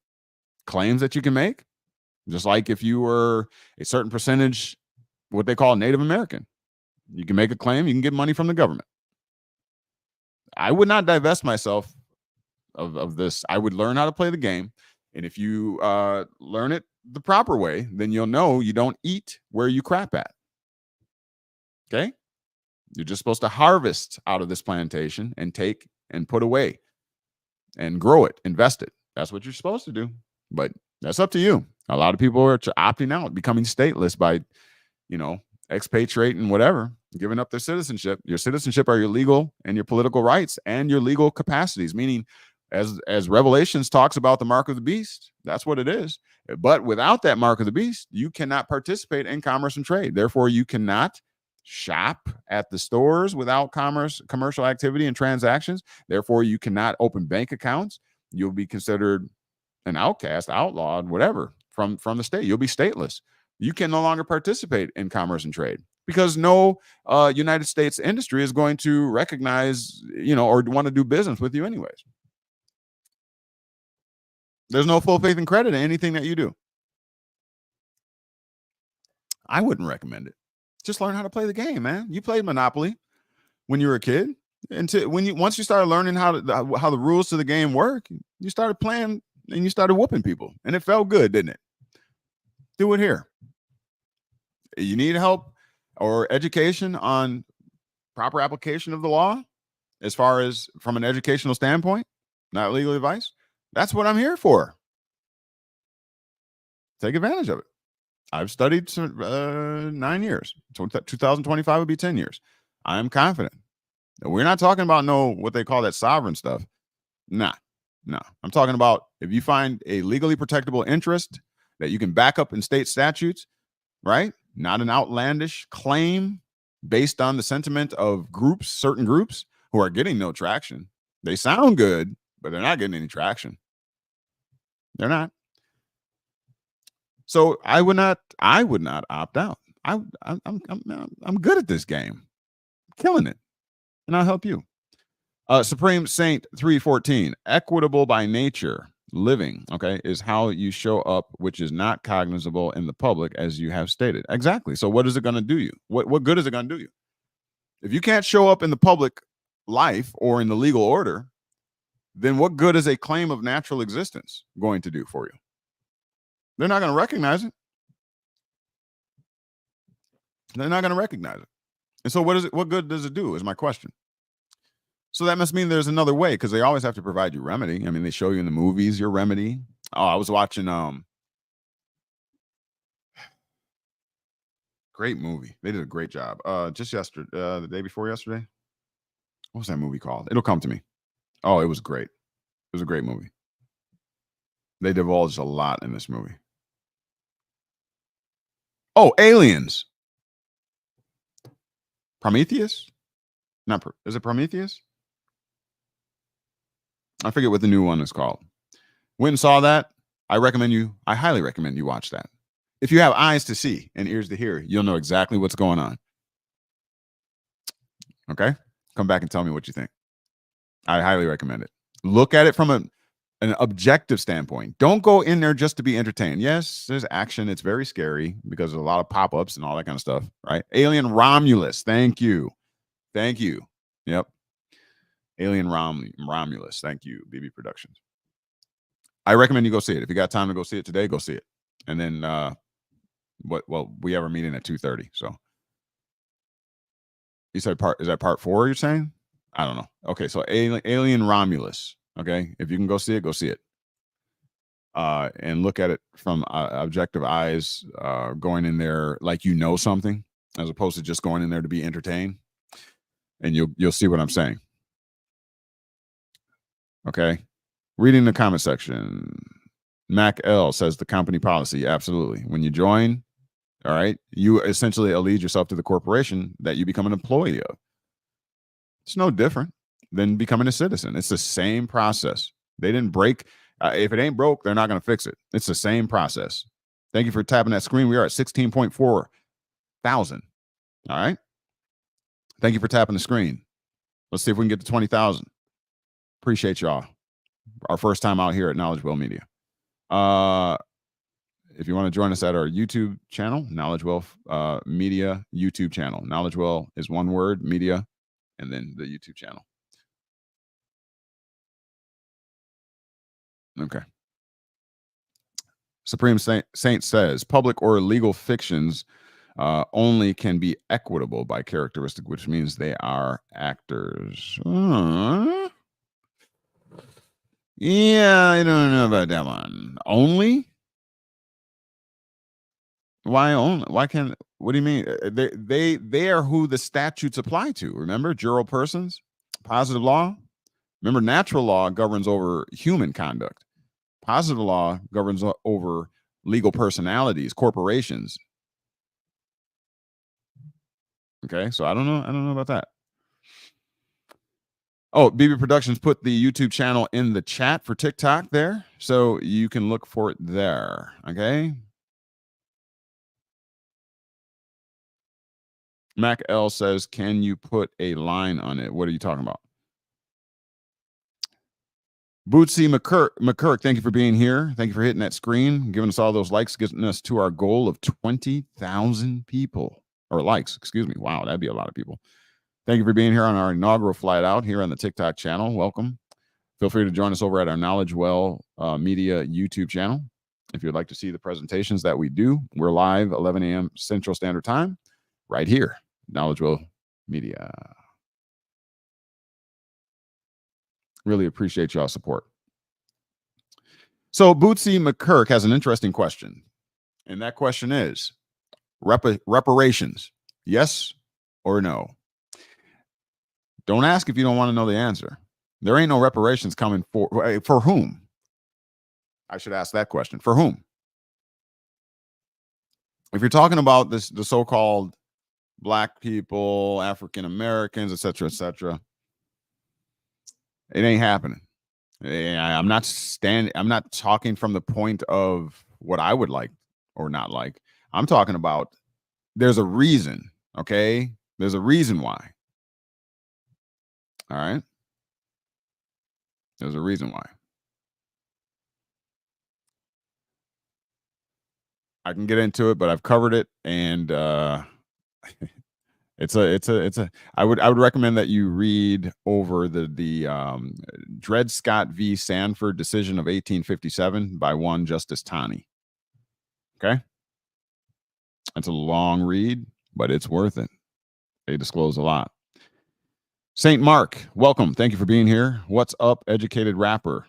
B: Claims that you can make. Just like if you were a certain percentage, what they call Native American. You can make a claim, you can get money from the government. I would not divest myself of this. I would learn how to play the game. And if you learn it the proper way, then you'll know you don't eat where you crap at. Okay? You're just supposed to harvest out of this plantation and take and put away and grow it, invest it. That's what you're supposed to do. But that's up to you. A lot of people are opting out, becoming stateless by, expatriating, whatever, giving up their citizenship. Your citizenship are your legal and your political rights and your legal capacities, meaning as Revelations talks about the mark of the beast, that's what it is. But without that mark of the beast, you cannot participate in commerce and trade. Therefore, you cannot shop at the stores without commercial activity and transactions. Therefore, you cannot open bank accounts. You'll be considered an outcast, outlawed, whatever, from the state. You'll be stateless. You can no longer participate in commerce and trade because no United States industry is going to recognize, or want to do business with you anyways. There's no full faith and credit in anything that you do. I wouldn't recommend it. Just learn how to play the game, man. You played Monopoly when you were a kid. Once you started learning how the rules to the game work, you started playing and you started whooping people. And it felt good, didn't it? Do it here. You need help or education on proper application of the law as far as from an educational standpoint, not legal advice. That's what I'm here for. Take advantage of it. I've studied 9 years. 2025 would be 10 years. I'm confident. We're not talking about what they call that sovereign stuff. No. I'm talking about if you find a legally protectable interest that you can back up in state statutes, right? Not an outlandish claim based on the sentiment of certain groups who are getting no traction. They sound good, but they're not getting any traction. They're not. So I would not opt out. I'm good at this game. I'm killing it. And I'll help you. Supreme Saint 314, equitable by nature living, okay, is how you show up, which is not cognizable in the public, as you have stated. Exactly. So what is it going to do you? What good is it going to do you? If you can't show up in the public life or in the legal order, then what good is a claim of natural existence going to do for you? They're not going to recognize it. They're not going to recognize it. And so what good does it do is my question. So that must mean there's another way, because they always have to provide you remedy. I mean, they show you in the movies your remedy. Oh, I was watching great movie. They did a great job. Just yesterday, the day before yesterday. What was that movie called? It'll come to me. Oh, it was great. It was a great movie. They divulged a lot in this movie. Oh, Aliens. Prometheus? Not is it Prometheus? I forget what the new one is called. Went and saw that. I highly recommend you watch that. If you have eyes to see and ears to hear, you'll know exactly what's going on. Okay? Come back and tell me what you think. I highly recommend it. Look at it from an objective standpoint. Don't go in there just to be entertained. Yes, there's action. It's very scary because there's a lot of pop-ups and all that kind of stuff, right? Alien Romulus. Thank you. Yep. Alien Romulus. Thank you, BB Productions. I recommend you go see it. If you got time to go see it today, go see it. And then we have our meeting at 2:30. So you said is that part 4 you're saying? I don't know. Okay, so Alien Romulus. Okay, if you can go see it, go see it. And look at it from objective eyes, going in there like you know something, as opposed to just going in there to be entertained. And you'll see what I'm saying. Okay, reading the comment section. Mac L says the company policy. Absolutely. When you join, all right, you essentially lead yourself to the corporation that you become an employee of. It's no different than becoming a citizen. It's the same process. They didn't break. If it ain't broke, they're not going to fix it. It's the same process. Thank you for tapping that screen. We are at 16.4 thousand. All right. Thank you for tapping the screen. Let's see if we can get to 20,000. Appreciate y'all. Our first time out here at KnowledgeWell Media. If you want to join us at our YouTube channel, KnowledgeWell Media YouTube channel. KnowledgeWell is one word, media, and then the YouTube channel. Okay. Supreme Saint says public or legal fictions only can be equitable by characteristic, which means they are actors. Yeah, I don't know about that one. Only? Why only? Why can't? What do you mean? They are who the statutes apply to. Remember, jural persons, positive law. Remember, natural law governs over human conduct. Positive law governs over legal personalities, corporations. Okay, so I don't know about that. Oh, BB Productions put the YouTube channel in the chat for TikTok there, so you can look for it there. Okay. Mac L says, "Can you put a line on it?" What are you talking about? Bootsy McKirk, thank you for being here. Thank you for hitting that screen, giving us all those likes, getting us to our goal of 20,000 people or likes. Excuse me. Wow, that'd be a lot of people. Thank you for being here on our inaugural flight out here on the TikTok channel. Welcome. Feel free to join us over at our KnowledgeWell Media YouTube channel. If you'd like to see the presentations that we do, we're live 11 a.m. Central Standard Time right here, KnowledgeWell Media. Really appreciate y'all's support. So Bootsy McKirk has an interesting question. And that question is, reparations, yes or no? Don't ask if you don't want to know the answer. There ain't no reparations coming for whom? I should ask that question. For whom? If you're talking about the so-called Black people, African Americans, et cetera, it ain't happening. I'm not talking from the point of what I would like or not like. I'm talking about there's a reason, okay? There's a reason why. All right? There's a reason why. I can get into it, but I've covered it, and I would recommend that you read over the Dred Scott v. Sanford decision of 1857 by one Justice Taney. Okay, it's a long read, but it's worth it. They disclose a lot. Saint Mark, welcome. Thank you for being here. What's up, educated rapper?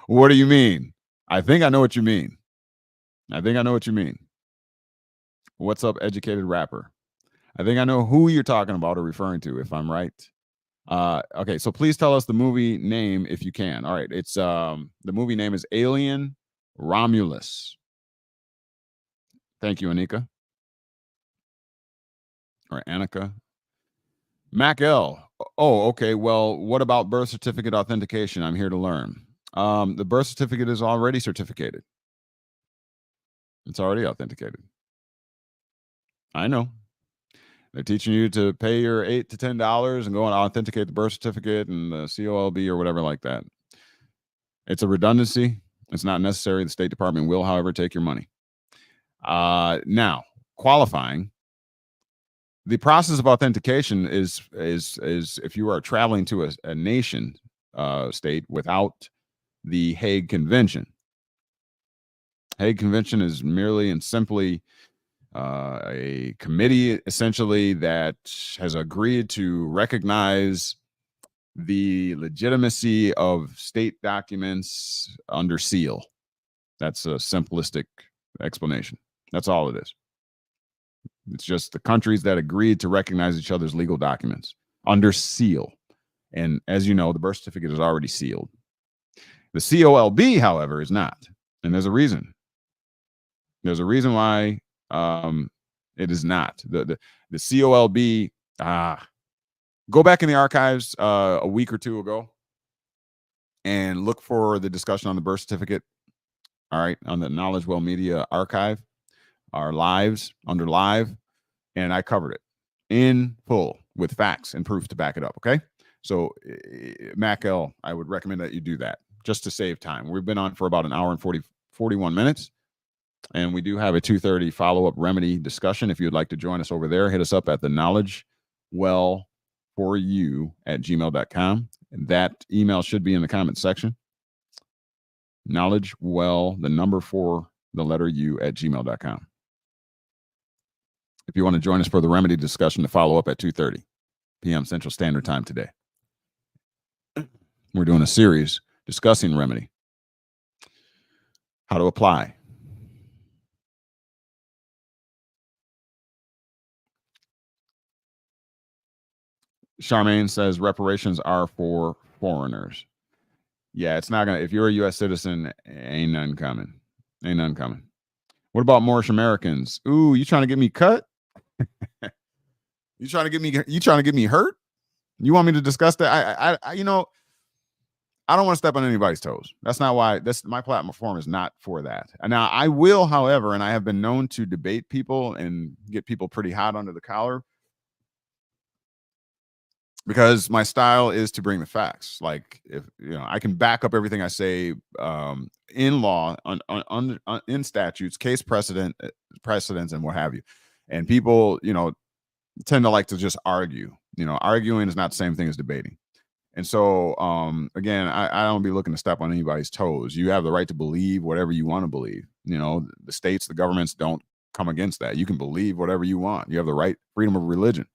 B: What do you mean? I think I know what you mean. What's up, educated rapper? I think I know who you're talking about or referring to, if I'm right. Okay, so please tell us the movie name if you can. All right, it's the movie name is Alien Romulus. Thank you, Anika. or Annika. Mac L. Oh, okay. Well, what about birth certificate authentication? I'm here to learn. The birth certificate is already certificated. It's already authenticated. I know. They're teaching you to pay your $8 to $10 and go and authenticate the birth certificate and the COLB or whatever like that. It's a redundancy. It's not necessary. The State Department will, however, take your money. Now, qualifying. The process of authentication is if you are traveling to a nation state without the Hague Convention. Hague Convention is merely and simply a committee, essentially, that has agreed to recognize the legitimacy of state documents under seal. That's a simplistic explanation. That's all it is. It's just the countries that agreed to recognize each other's legal documents under seal. And as you know, the birth certificate is already sealed. The COLB, however, is not. And there's a reason. There's a reason why it is not. The COLB, go back in the archives a week or two ago and look for the discussion on the birth certificate. All right, on the KnowledgeWell Media archive, our lives under live, and I covered it in full with facts and proof to back it up. Okay, so Mac L, I would recommend that you do that just to save time. We've been on for about an hour and 41 minutes, and we do have a 2:30 follow-up remedy discussion. If you'd like to join us over there, hit us up at the knowledgewell4u@gmail.com. And that email should be in the comment section. KnowledgeWell, the number 4, the letter U @gmail.com. If you want to join us for the remedy discussion to follow up at 2:30 p.m. Central Standard Time today. We're doing a series discussing remedy, how to apply. Charmaine says reparations are for foreigners. Yeah, it's not gonna. If you're a U.S. citizen, ain't none coming. Ain't none coming. What about Moorish Americans? Ooh, you trying to get me cut? You trying to get me hurt? You want me to discuss that? I don't want to step on anybody's toes. That's not why. My platform is not for that. And now I will, however, and I have been known to debate people and get people pretty hot under the collar, because my style is to bring the facts. Like, if I can back up everything I say in law, in statutes, case precedents, and what have you. And people, tend to like to just argue. Arguing is not the same thing as debating. And so, again, I don't be looking to step on anybody's toes. You have the right to believe whatever you want to believe. The states, the governments don't come against that. You can believe whatever you want. You have the right, freedom of religion.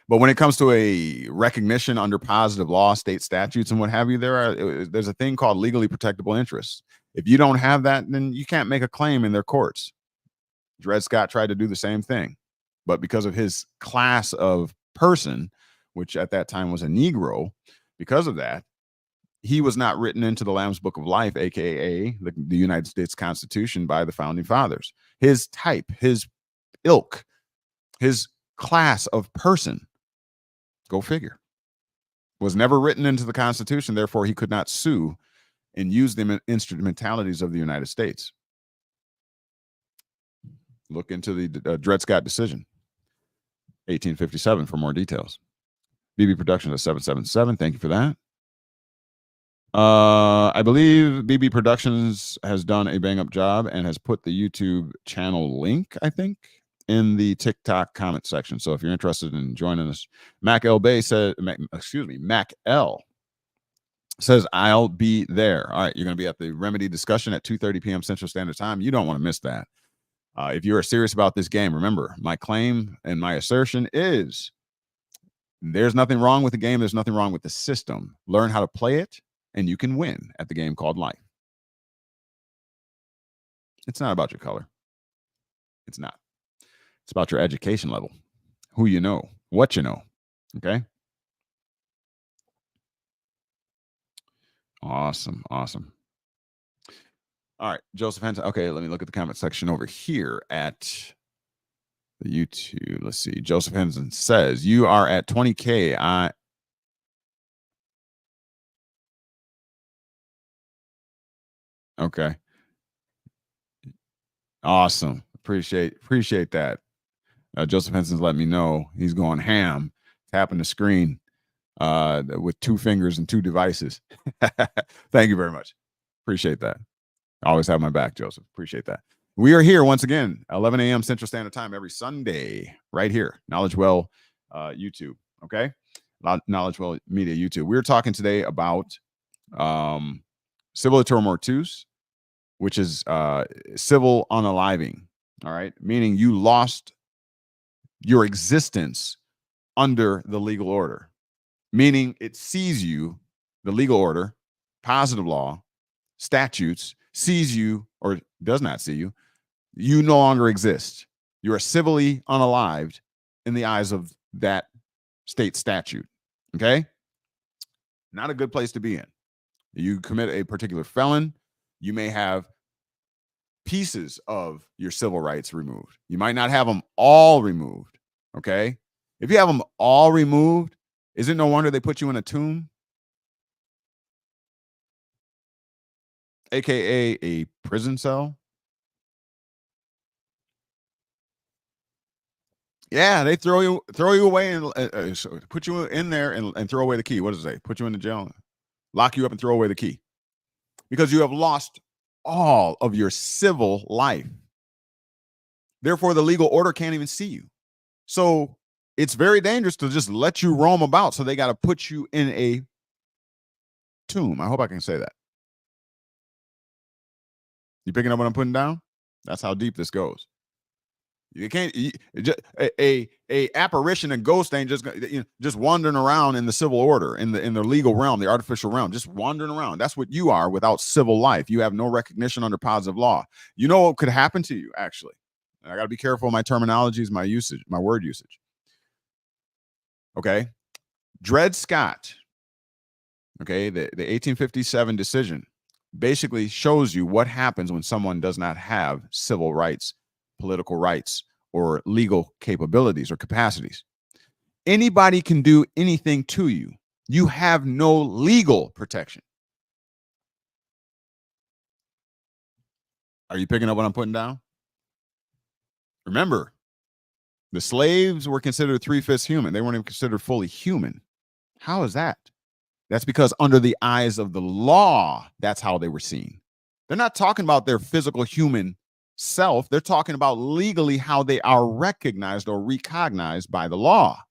B: But when it comes to a recognition under positive law, state statutes, and what have you, there's a thing called legally protectable interests. If you don't have that, then you can't make a claim in their courts. Dred Scott tried to do the same thing, but because of his class of person, which at that time was a Negro, because of that, he was not written into the Lamb's Book of Life, aka the United States Constitution, by the founding fathers. His type, his ilk, his class of person, go figure, was never written into the Constitution. Therefore, he could not sue and use the instrumentalities of the United States. Look into the Dred Scott decision, 1857, for more details. BB Productions at 777. Thank you for that. I believe BB Productions has done a bang-up job and has put the YouTube channel link, I think, in the TikTok comment section. So if you're interested in joining us, Mac L says, Mac L says, I'll be there. All right, you're going to be at the remedy discussion at 2:30 p.m. Central Standard Time. You don't want to miss that. If you are serious about this game, remember, my claim and my assertion is there's nothing wrong with the game. There's nothing wrong with the system. Learn how to play it, and you can win at the game called life. It's not about your color. It's not. It's about your education level, who you know, what you know. Okay? Awesome. Awesome. All right, Joseph Henson. Okay, let me look at the comment section over here at The YouTube, let's see. Joseph Henson says, you are at 20K. Okay. Awesome. Appreciate that. Joseph Henson's let me know he's going ham, tapping the screen with 2 fingers and 2 devices. Thank you very much. Appreciate that. Always have my back, Joseph. Appreciate that. We are here once again, 11 a.m. Central Standard Time every Sunday, right here, KnowledgeWell YouTube. Okay, KnowledgeWell Media YouTube. We're talking today about Civiliteur Mortuus, which is civil unaliving. All right, meaning you lost your existence under the legal order, meaning it sees you, the legal order, positive law, statutes, sees you or does not see you. You no longer exist. You are civilly unalived in the eyes of that state statute. Okay? Not a good place to be in. You commit a particular felon, you may have pieces of your civil rights removed. You might not have them all removed. Okay? If you have them all removed, is it no wonder they put you in a tomb? AKA a prison cell? Yeah, they throw you away and put you in there and throw away the key. What does it say? Put you in the jail, lock you up and throw away the key. Because you have lost all of your civil life. Therefore, the legal order can't even see you. So it's very dangerous to just let you roam about. So they got to put you in a tomb. I hope I can say that. You picking up what I'm putting down? That's how deep this goes. You can't a apparition and ghost ain't just wandering around in the civil order, in the legal realm, the artificial realm, just wandering around. That's what you are without civil life. You have no recognition under positive law. You know what could happen to you, actually. And I got to be careful of my terminologies, my usage, my word usage. Okay. Dred Scott, okay, the 1857 decision basically shows you what happens when someone does not have civil rights, political rights, or legal capabilities or capacities. Anybody can do anything to you. You have no legal protection. Are you picking up what I'm putting down? Remember, the slaves were considered 3/5 human. They weren't even considered fully human. How is that? That's because under the eyes of the law, that's how they were seen. They're not talking about their physical human self. They're talking about legally how they are recognized or recognized by the law.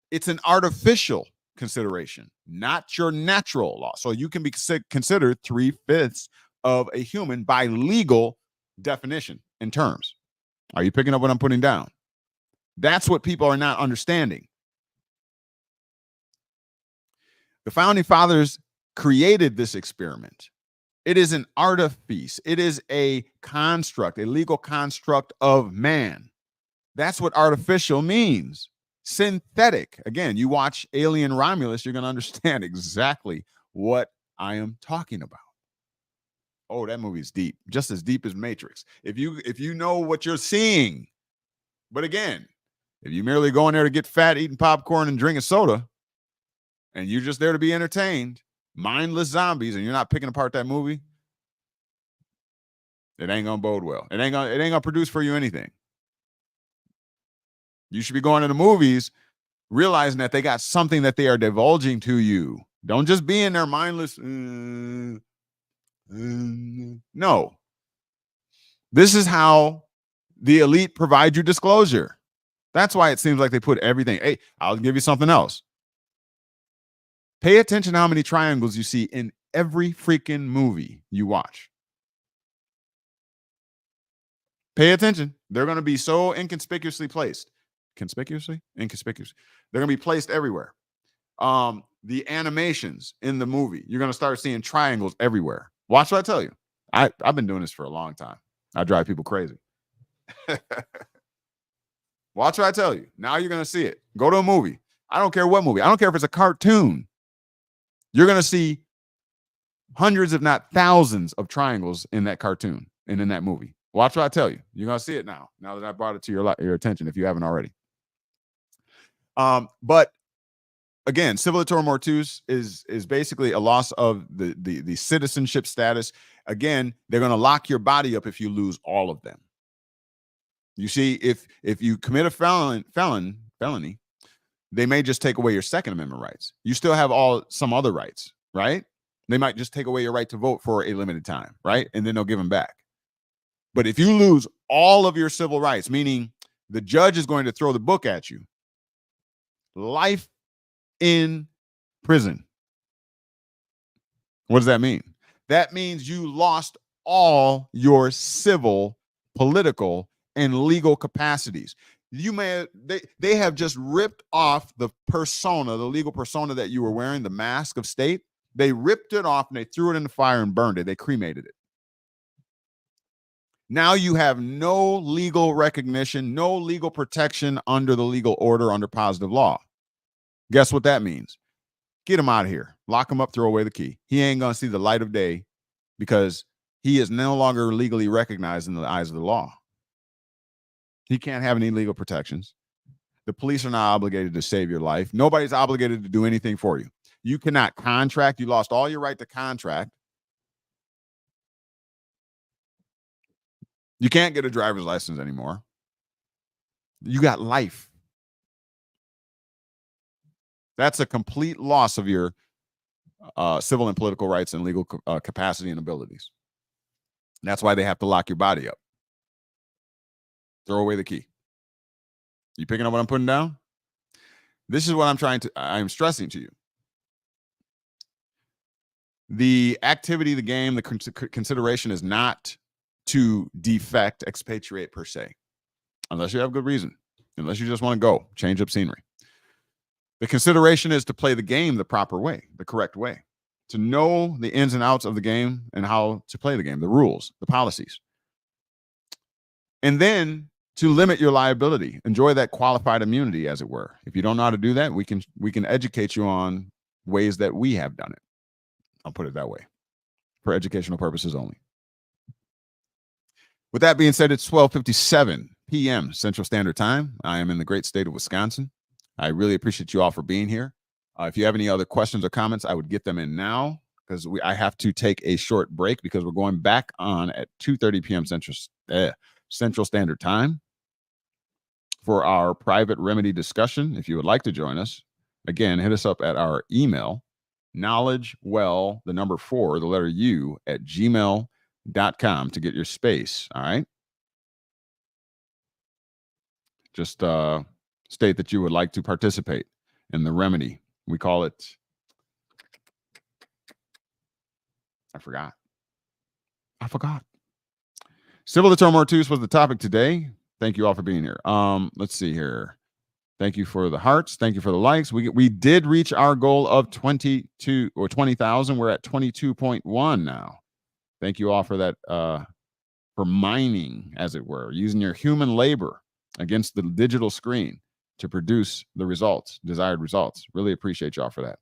B: It's an artificial consideration, not your natural law. So you can be considered 3/5 of a human by legal definition and terms. Are you picking up what I'm putting down? That's what people are not understanding. The founding fathers created this experiment. It is an artifice. It is a construct, a legal construct of man. That's what artificial means. Synthetic. Again, you watch Alien Romulus, you're going to understand exactly what I am talking about. Oh, that movie's deep, just as deep as Matrix. If you know what you're seeing. But again, if you merely go in there to get fat, eating popcorn and drinking soda, and you're just there to be entertained, mindless zombies, and you're not picking apart that movie, it ain't gonna bode well. It ain't gonna produce for you anything. You should be going to the movies realizing that they got something that they are divulging to you. Don't just be in there mindless. No. This is how the elite provide you disclosure. That's why it seems like they put everything. Hey, I'll give you something else. Pay attention to how many triangles you see in every freaking movie you watch. Pay attention. They're going to be so inconspicuously placed. Conspicuously? Inconspicuous. They're going to be placed everywhere. The animations in the movie, you're going to start seeing triangles everywhere. Watch what I tell you. I've been doing this for a long time. I drive people crazy. Watch what I tell you. Now you're going to see it. Go to a movie. I don't care what movie. I don't care if it's a cartoon. You're going to see hundreds, if not thousands, of triangles in that cartoon and in that movie. Watch what I tell you. You're going to see it now that I brought it to your attention if you haven't already. But again, Civiliteur Mortuus is basically a loss of the citizenship status. Again, they're going to lock your body up if you lose all of them. You see, if you commit a felony, they may just take away your Second Amendment rights. You still have some other rights, right? They might just take away your right to vote for a limited time, right? And then they'll give them back. But if you lose all of your civil rights, meaning the judge is going to throw the book at you, life in prison. What does that mean? That means you lost all your civil, political, and legal capacities. They have just ripped off the persona, the legal persona that you were wearing, the mask of state. They ripped it off and they threw it in the fire and burned it. They cremated it. Now you have no legal recognition, no legal protection under the legal order, under positive law. Guess what that means? Get him out of here. Lock him up, throw away the key. He ain't going to see the light of day because he is no longer legally recognized in the eyes of the law. He can't have any legal protections. The police are not obligated to save your life. Nobody's obligated to do anything for you. You cannot contract. You lost all your right to contract. You can't get a driver's license anymore. You got life. That's a complete loss of your civil and political rights and legal capacity and abilities. And that's why they have to lock your body up. Throw away the key. You picking up what I'm putting down? This is what I'm stressing to you. The activity, the game, the consideration is not to defect, expatriate per se, unless you have good reason, unless you just want to go, change up scenery. The consideration is to play the game the proper way, the correct way, to know the ins and outs of the game and how to play the game, the rules, the policies. And then to limit your liability, enjoy that qualified immunity, as it were. If you don't know how to do that, we can educate you on ways that we have done it. I'll put it that way, for educational purposes only. With that being said, it's 12:57 p.m. Central Standard Time. I am in the great state of Wisconsin. I really appreciate you all for being here. If you have any other questions or comments, I would get them in now because I have to take a short break because we're going back on at 2:30 p.m. Central Standard Time for our private remedy discussion. If you would like to join us, again, hit us up at our email, KnowledgeWell, the number 4, the letter U, at gmail.com to get your space. All right. Just state that you would like to participate in the remedy. We call it, I forgot. Civiliteur Mortuus was the topic today. Thank you all for being here. Let's see here. Thank you for the hearts. Thank you for the likes. We did reach our goal of 22 or 20,000. We're at 22.1 now. Thank you all for that, for mining, as it were, using your human labor against the digital screen to produce the results, desired results. Really appreciate y'all for that.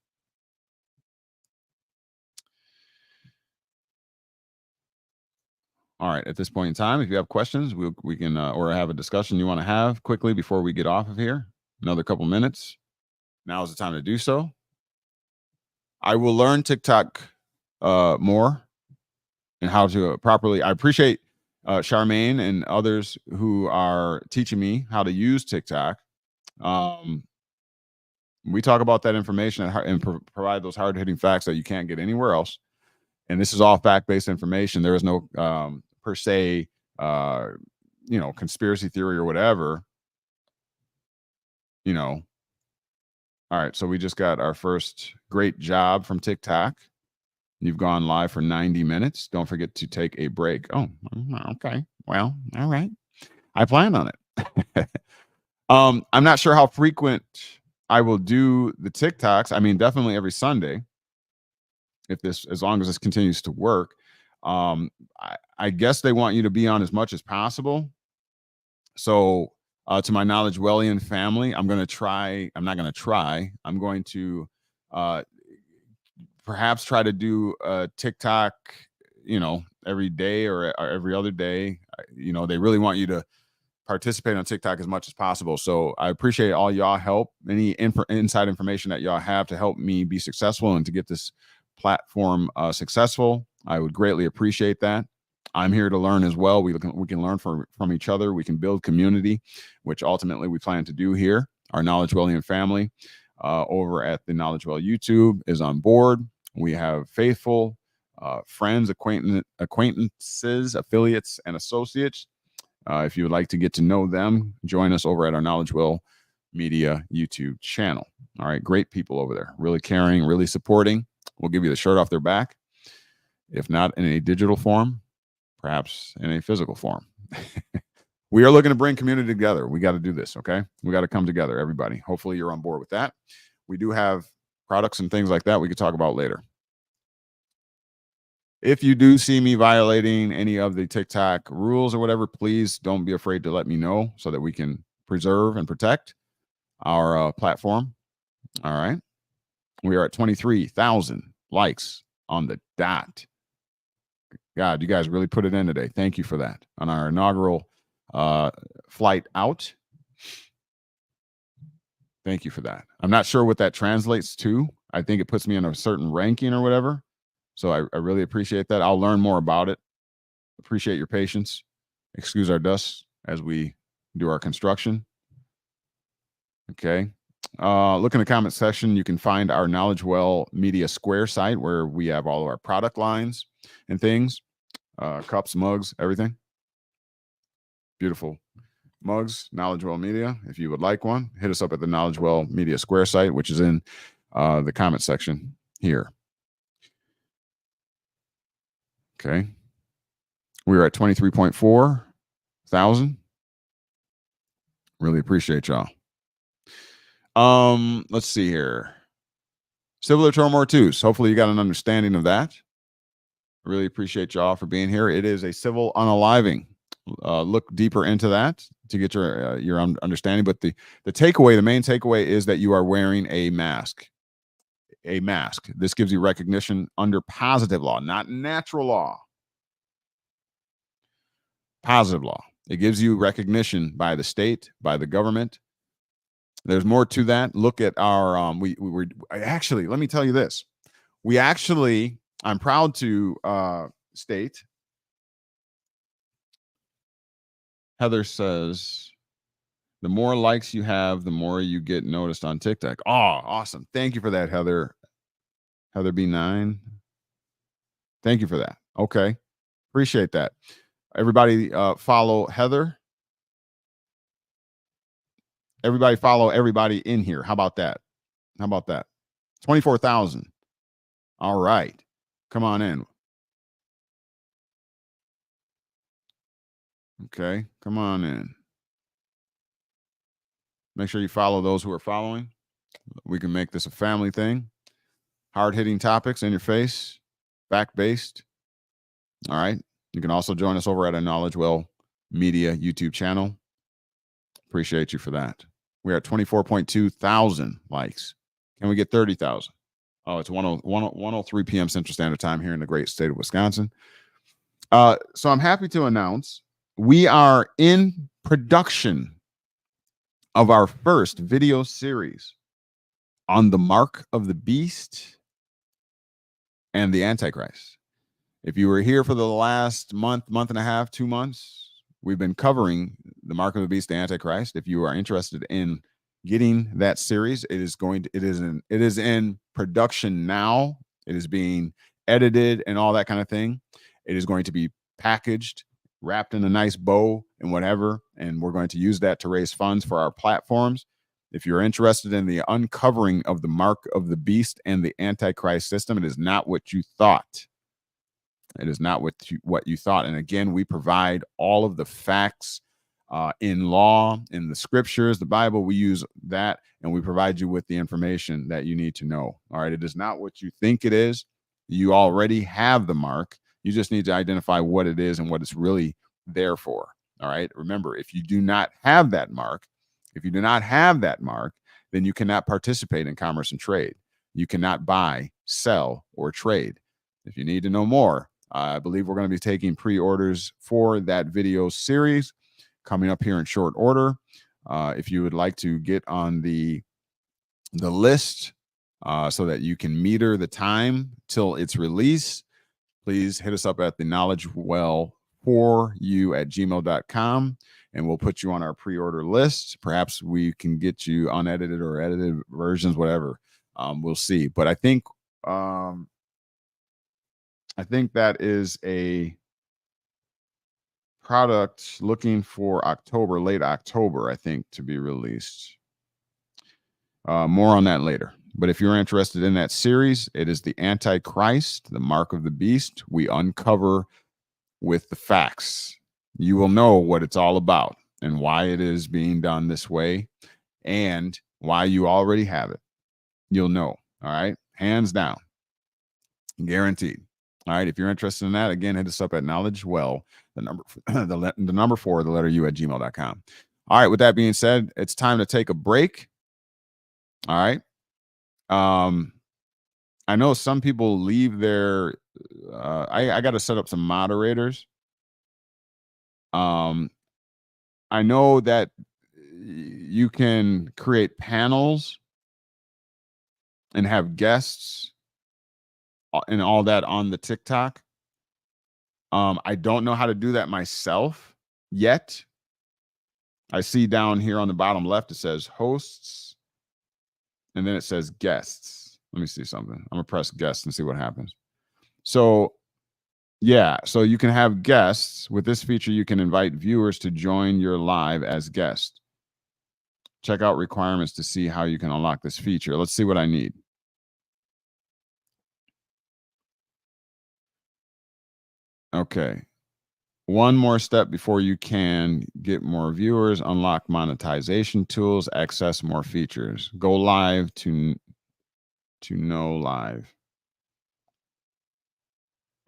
B: All right, at this point in time, if you have questions, we can or have a discussion you want to have quickly before we get off of here. Another couple minutes. Now is the time to do so. I will learn TikTok more and how to properly. I appreciate Charmaine and others who are teaching me how to use TikTok. We talk about that information and provide those hard-hitting facts that you can't get anywhere else. And this is all fact-based information. There is no per se, conspiracy theory or whatever. All right. So we just got our first great job from TikTok. You've gone live for 90 minutes. Don't forget to take a break. Oh, okay. Well, all right. I plan on it. I'm not sure how frequent I will do the TikToks. I mean, definitely every Sunday. As long as this continues to work. I guess they want you to be on as much as possible. So to my KnowledgeWellian family, I'm going to perhaps try to do a TikTok, every day or every other day. You know, they really want you to participate on TikTok as much as possible. So I appreciate all y'all help. Any inside information that y'all have to help me be successful and to get this platform successful, I would greatly appreciate that. I'm here to learn as well. We can learn from each other. We can build community, which ultimately we plan to do here. Our KnowledgeWellian family over at the KnowledgeWell YouTube is on board. We have faithful friends, acquaintances, affiliates, and associates. If you would like to get to know them, join us over at our KnowledgeWell Media YouTube channel. All right, great people over there, really caring, really supporting. We'll give you the shirt off their back, if not in a digital form, perhaps in a physical form. We are looking to bring community together. We got to do this, okay? We got to come together, everybody. Hopefully you're on board with that. We do have products and things like that we could talk about later. If you do see me violating any of the TikTok rules or whatever, please don't be afraid to let me know so that we can preserve and protect our platform. All right. We are at 23,000 likes on the dot. God, you guys really put it in today. Thank you for that. On our inaugural flight out. Thank you for that. I'm not sure what that translates to. I think it puts me in a certain ranking or whatever. So I really appreciate that. I'll learn more about it. Appreciate your patience. Excuse our dust as we do our construction. Okay. Look in the comment section. You can find our KnowledgeWell Media Square site where we have all of our product lines and things, cups, mugs, everything. Beautiful mugs, KnowledgeWell Media. If you would like one, hit us up at the KnowledgeWell Media Square site, which is in the comment section here. Okay. We are at 23.4 thousand. Really appreciate y'all. Let's see here. Civiliteur Mortuus. Hopefully you got an understanding of that. Really appreciate y'all for being here. It is a civil unaliving. Look deeper into that to get your understanding. But the takeaway, the main takeaway is that you are wearing a mask. A mask. This gives you recognition under positive law, not natural law. Positive law. It gives you recognition by the state, by the government. There's more to that. Look at our we were actually, let me tell you this. We actually, I'm proud to state, Heather says, the more likes you have, the more you get noticed on TikTok. Oh, awesome. Thank you for that, Heather. Heather B9. Thank you for that. Okay. Appreciate that. Everybody follow Heather. Everybody follow everybody in here. How about that? How about that? 24,000. All right. Come on in. Okay. Come on in. Make sure you follow those who are following. We can make this a family thing. Hard-hitting topics in your face. Fact-based. All right. You can also join us over at our KnowledgeWell Media YouTube channel. Appreciate you for that. We're at 24.2 thousand likes. Can we get 30,000? Oh, it's 1:03 p.m. Central Standard Time here in the great state of Wisconsin. So I'm happy to announce we are in production of our first video series on the mark of the beast and the Antichrist. If you were here for the last month and a half, 2 months, we've been covering the mark of the beast, the Antichrist. If you are interested in getting that series, it is in production now. It is being edited and all that kind of thing. It is going to be packaged, wrapped in a nice bow and whatever, and we're going to use that to raise funds for our platforms. If you're interested in the uncovering of the mark of the beast and the Antichrist system, it is not what you thought. It is not what you thought. And again, we provide all of the facts in law, in the scriptures, the Bible. We use that, and we provide you with the information that you need to know. All right. It is not what you think it is. You already have the mark. You just need to identify what it is and what it's really there for. All right. Remember, if you do not have that mark, then you cannot participate in commerce and trade. You cannot buy, sell, or trade. If you need to know more I believe we're going to be taking pre-orders for that video series coming up here in short order. If you would like to get on the list so that you can meter the time till it's released, please hit us up at the knowledgewell4u@gmail.com, and we'll put you on our pre-order list. Perhaps we can get you unedited or edited versions, whatever. We'll see. But I think that is a product looking for October, late October, I think, to be released. More on that later. But if you're interested in that series, it is the Antichrist, the Mark of the Beast. We uncover with the facts. You will know what it's all about and why it is being done this way and why you already have it. You'll know. All right. Hands down. Guaranteed. All right. If you're interested in that, again, hit us up at KnowledgeWell, the number 4, the letter U @gmail.com. All right. With that being said, it's time to take a break. All right. I know some people leave their I got to set up some moderators. I know that you can create panels and have guests and all that on the TikTok. I don't know how to do that myself yet. I see down here on the bottom left, it says hosts, and then it says guests. Let me see something. I'm gonna press guests and see what happens. So yeah, so you can have guests. With this feature, you can invite viewers to join your live as guests. Check out requirements to see how you can unlock this feature. Let's see what I need. Okay. One more step before you can get more viewers, unlock monetization tools, access more features. Go live to know live.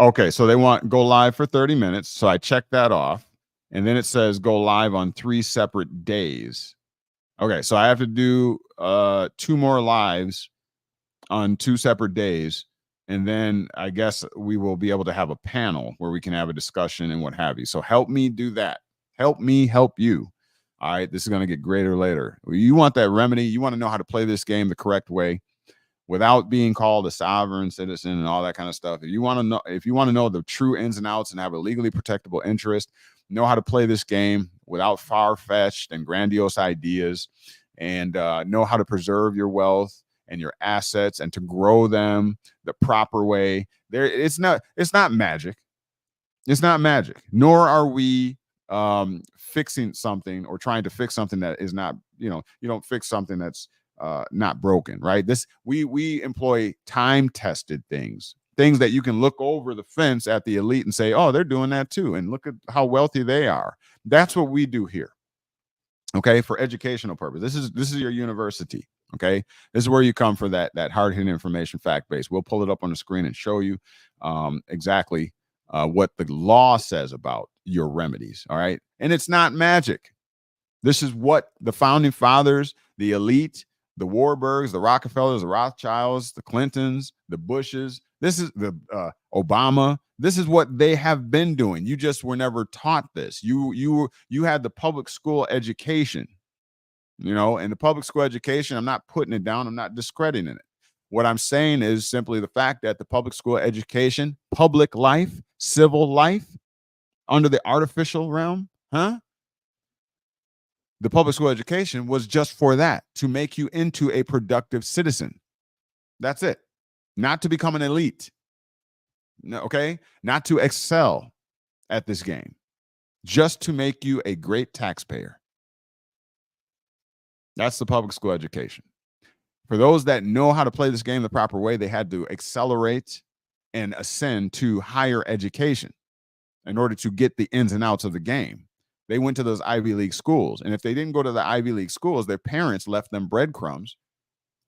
B: Okay, so they want go live for 30 minutes. So I check that off. And then it says go live on 3 separate days. Okay, so I have to do 2 more lives on 2 separate days. And then I guess we will be able to have a panel where we can have a discussion and what have you. So help me do that. Help me help you. All right, this is going to get greater later. You want that remedy. You want to know how to play this game the correct way without being called a sovereign citizen and all that kind of stuff. If you want to know the true ins and outs and have a legally protectable interest, know how to play this game without far-fetched and grandiose ideas, and know how to preserve your wealth and your assets and to grow them the proper way. It's not magic. It's not magic. Nor are we fixing something or trying to fix something that is not, you don't fix something that's not broken, right? We employ time-tested things that you can look over the fence at the elite and say, oh, they're doing that too, and look at how wealthy they are. That's what we do here. Okay, for educational purpose. This is your university. Okay, this is where you come for that hard-hitting information, fact-based. We'll pull it up on the screen and show you exactly what the law says about your remedies. All right, and it's not magic. This is what the founding fathers, the elite, the Warburgs, the Rockefellers, the Rothschilds, the Clintons, the Bushes. This is the Obama. This is what they have been doing. You just were never taught this. You had the public school education, and the public school education, I'm not putting it down. I'm not discrediting it. What I'm saying is simply the fact that the public school education, public life, civil life, under the artificial realm, the public school education was just for that, to make you into a productive citizen. That's it. Not to become an elite. Okay? Not to excel at this game. Just to make you a great taxpayer. That's the public school education. For those that know how to play this game the proper way, they had to accelerate and ascend to higher education in order to get the ins and outs of the game. They went to those Ivy League schools. And if they didn't go to the Ivy League schools, their parents left them breadcrumbs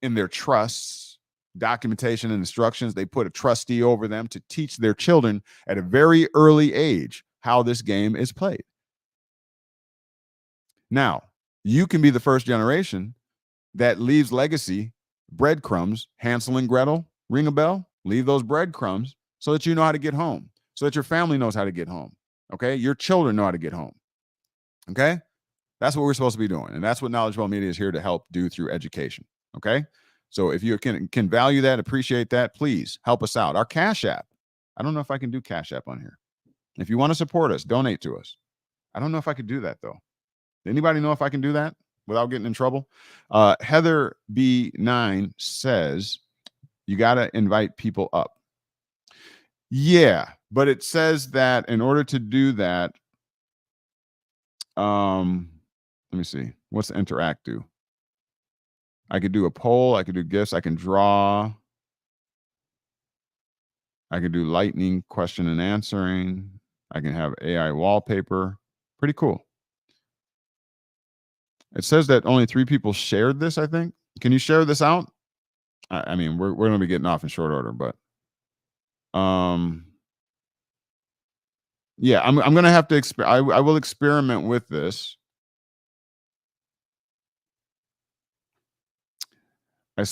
B: in their trusts, documentation and instructions. They put a trustee over them to teach their children at a very early age how this game is played. Now, you can be the first generation that leaves legacy breadcrumbs. Hansel and Gretel, ring a bell? Leave those breadcrumbs so that you know how to get home. so that your family knows how to get home. Okay, your children know how to get home. Okay, that's what we're supposed to be doing, and that's what KnowledgeWell Media is here to help do through education. Okay, so if you can value that, appreciate that, please help us out. Our Cash App. I don't know if I can do Cash App on here. If you want to support us, donate to us. I don't know if I could do that though. Anybody know if I can do that without getting in trouble? Heather B9 says you got to invite people up. Yeah, but it says that in order to do that, let me see. What's interact do? I could do a poll. I could do gifts. I can draw. I could do lightning question and answering. I can have AI wallpaper. Pretty cool. It says that only 3 people shared this, I think. Can you share this out? I mean, we're going to be getting off in short order, but yeah, I'm going to have to I will experiment with this. I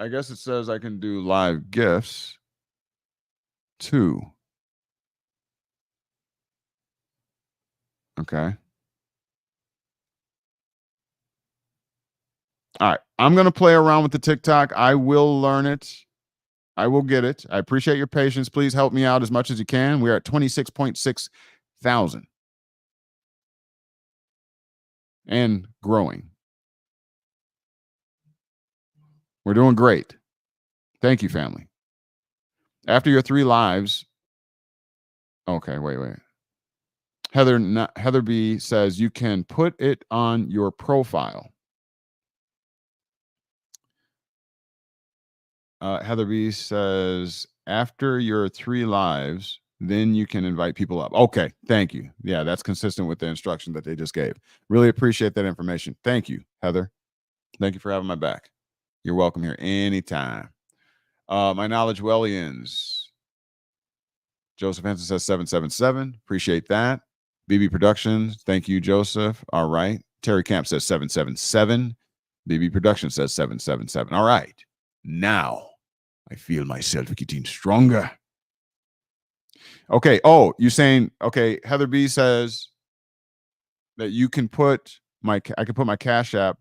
B: guess it says I can do live gifts too. Okay. All right. I'm going to play around with the TikTok. I will learn it. I will get it. I appreciate your patience. Please help me out as much as you can. We're at 26.6 thousand and growing. We're doing great. Thank you, family. After your 3 lives. Okay, wait. Heather B says you can put it on your profile. Heather B says after your 3 lives, then you can invite people up. Okay, thank you. Yeah, that's consistent with the instruction that they just gave. Really appreciate that information. Thank you, Heather. Thank you for having my back. You're welcome here anytime. My KnowledgeWellians. Joseph Henson says 777. Appreciate that. BB Productions. Thank you, Joseph. All right. Terry Camp says 777. BB Productions says 777. All right. Now I feel myself getting stronger. Okay. Oh, you're saying, okay, Heather B says that you can put I can put my Cash App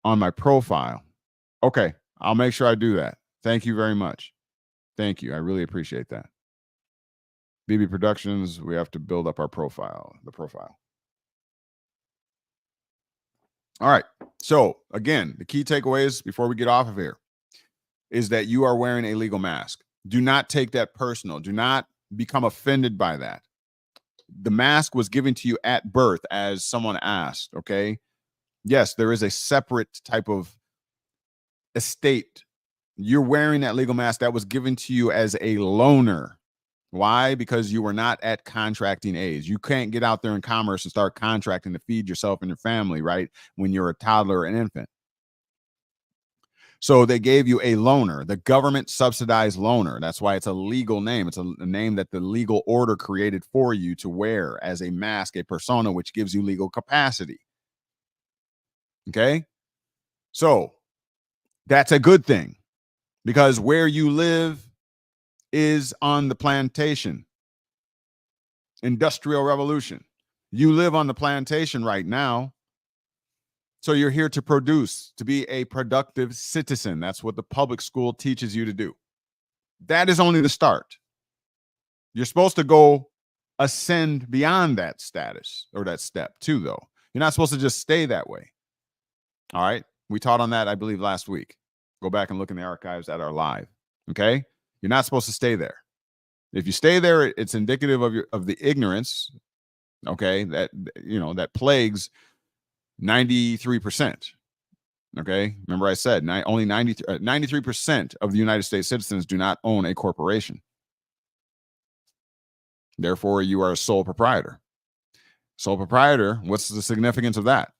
B: on my profile. Okay. I'll make sure I do that. Thank you very much. Thank you. I really appreciate that. BB Productions, we have to build up our profile, the profile. All right. So again, the key takeaways before we get off of here is that you are wearing a legal mask. Do not take that personal. Do not become offended by that. The mask was given to you at birth, as someone asked, okay? Yes, there is a separate type of estate. You're wearing that legal mask that was given to you as a loaner. Why? Because you were not at contracting age. You can't get out there in commerce and start contracting to feed yourself and your family, right? When you're a toddler or an infant. So they gave you a loaner, the government subsidized loaner. That's why it's a legal name. It's a name that the legal order created for you to wear as a mask, a persona, which gives you legal capacity. Okay? So that's a good thing, because where you live is on the plantation. Industrial Revolution. You live on the plantation right now. So you're here to produce, to be a productive citizen. That's what the public school teaches you to do. That is only the start. You're supposed to go ascend beyond that status or that step too, though. You're not supposed to just stay that way. All right. We taught on that, I believe, last week. Go back and look in the archives at our live. Okay. You're not supposed to stay there. If you stay there, it's indicative of the ignorance, okay, that plagues 93%. Okay. Remember I said only 93% of the United States citizens do not own a corporation. Therefore, you are a sole proprietor. Sole proprietor, what's the significance of that?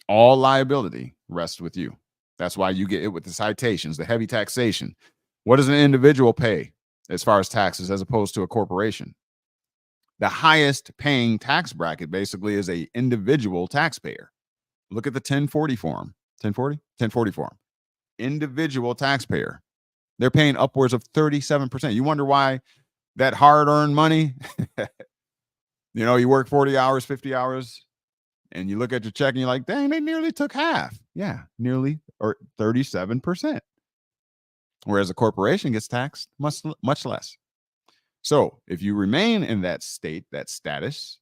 B: All liability rests with you. That's why you get it with the citations, the heavy taxation. What does an individual pay as far as taxes as opposed to a corporation? The highest paying tax bracket basically is a individual taxpayer. Look at the 1040 form. 1040 form. Individual taxpayer. They're paying upwards of 37%. You wonder why that hard-earned money, you work 40 hours, 50 hours, and you look at your check and you're like, dang, they nearly took half. Yeah, nearly, or 37%. Whereas a corporation gets taxed much less. So if you remain in that state, that status,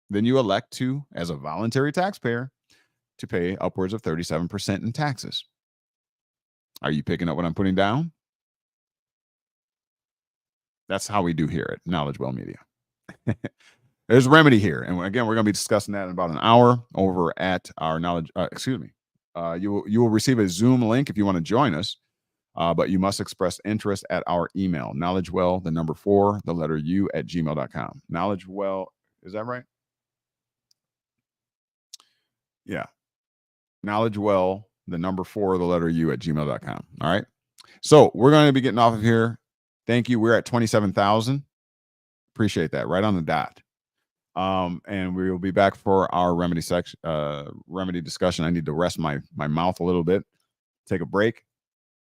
B: then you elect to, as a voluntary taxpayer, to pay upwards of 37% in taxes. Are you picking up what I'm putting down? That's how we do here at KnowledgeWell Media. There's a remedy here. And again, we're going to be discussing that in about an hour over at our you will receive a Zoom link if you want to join us. But you must express interest at our email, KnowledgeWell, the number 4, the letter U at gmail.com. KnowledgeWell, is that right? Yeah. KnowledgeWell, the number 4, the letter U at gmail.com. All right. So we're going to be getting off of here. Thank you. We're at 27,000. Appreciate that. Right on the dot. And we will be back for our remedy discussion. I need to rest my mouth a little bit, take a break.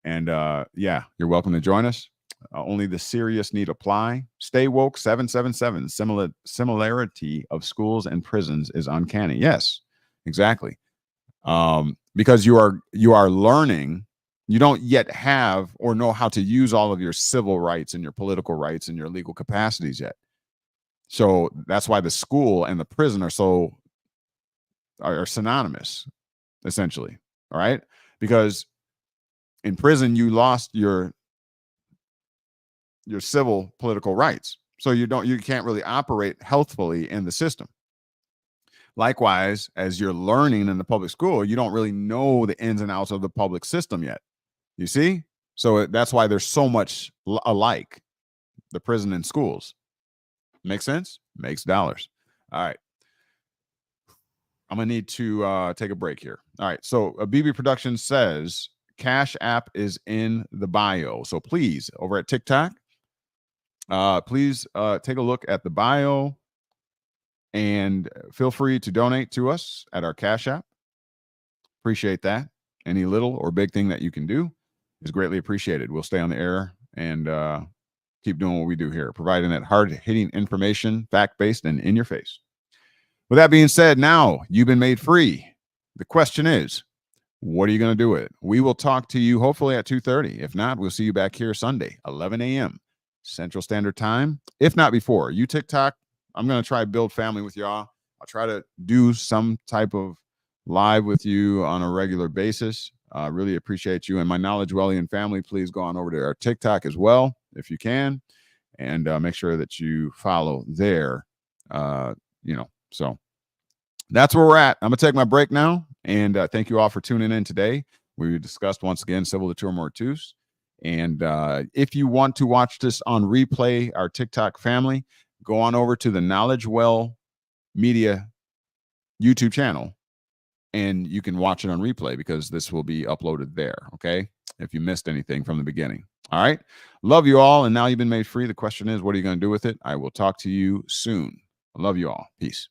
B: And yeah, you're welcome to join us. Only the serious need apply. Stay woke 777. Similarity of schools and prisons is uncanny. Yes, exactly. Because you are learning. You don't yet have or know how to use all of your civil rights and your political rights and your legal capacities yet. So that's why the school and the prison are synonymous, essentially. All right, because in prison, you lost your civil political rights. So you can't really operate healthfully in the system. Likewise, as you're learning in the public school, you don't really know the ins and outs of the public system yet. You see? So that's why there's so much alike, the prison and schools. Make sense? Makes dollars. All right. I'm going to need to take a break here. All right. So BB Productions says, CashApp is in the bio. So please, over at TikTok, please take a look at the bio and feel free to donate to us at our CashApp. Appreciate that. Any little or big thing that you can do is greatly appreciated. We'll stay on the air and keep doing what we do here, providing that hard-hitting information, fact-based and in your face. With that being said, now you've been made free. The question is, what are you going to do with it? We will talk to you hopefully at 2:30. If not, we'll see you back here Sunday, 11 a.m. Central Standard Time. If not before, you TikTok, I'm going to try to build family with y'all. I'll try to do some type of live with you on a regular basis. Really appreciate you. And my KnowledgeWellian family, please go on over to our TikTok as well, if you can. And make sure that you follow there. So that's where we're at. I'm going to take my break now. And thank you all for tuning in today. We discussed once again Civiliteur Mortuus. And if you want to watch this on replay, our TikTok family, go on over to the KnowledgeWell Media YouTube channel, and you can watch it on replay because this will be uploaded there. Okay, if you missed anything from the beginning. All right, love you all, and now you've been made free. The question is, what are you going to do with it? I will talk to you soon. I love you all. Peace.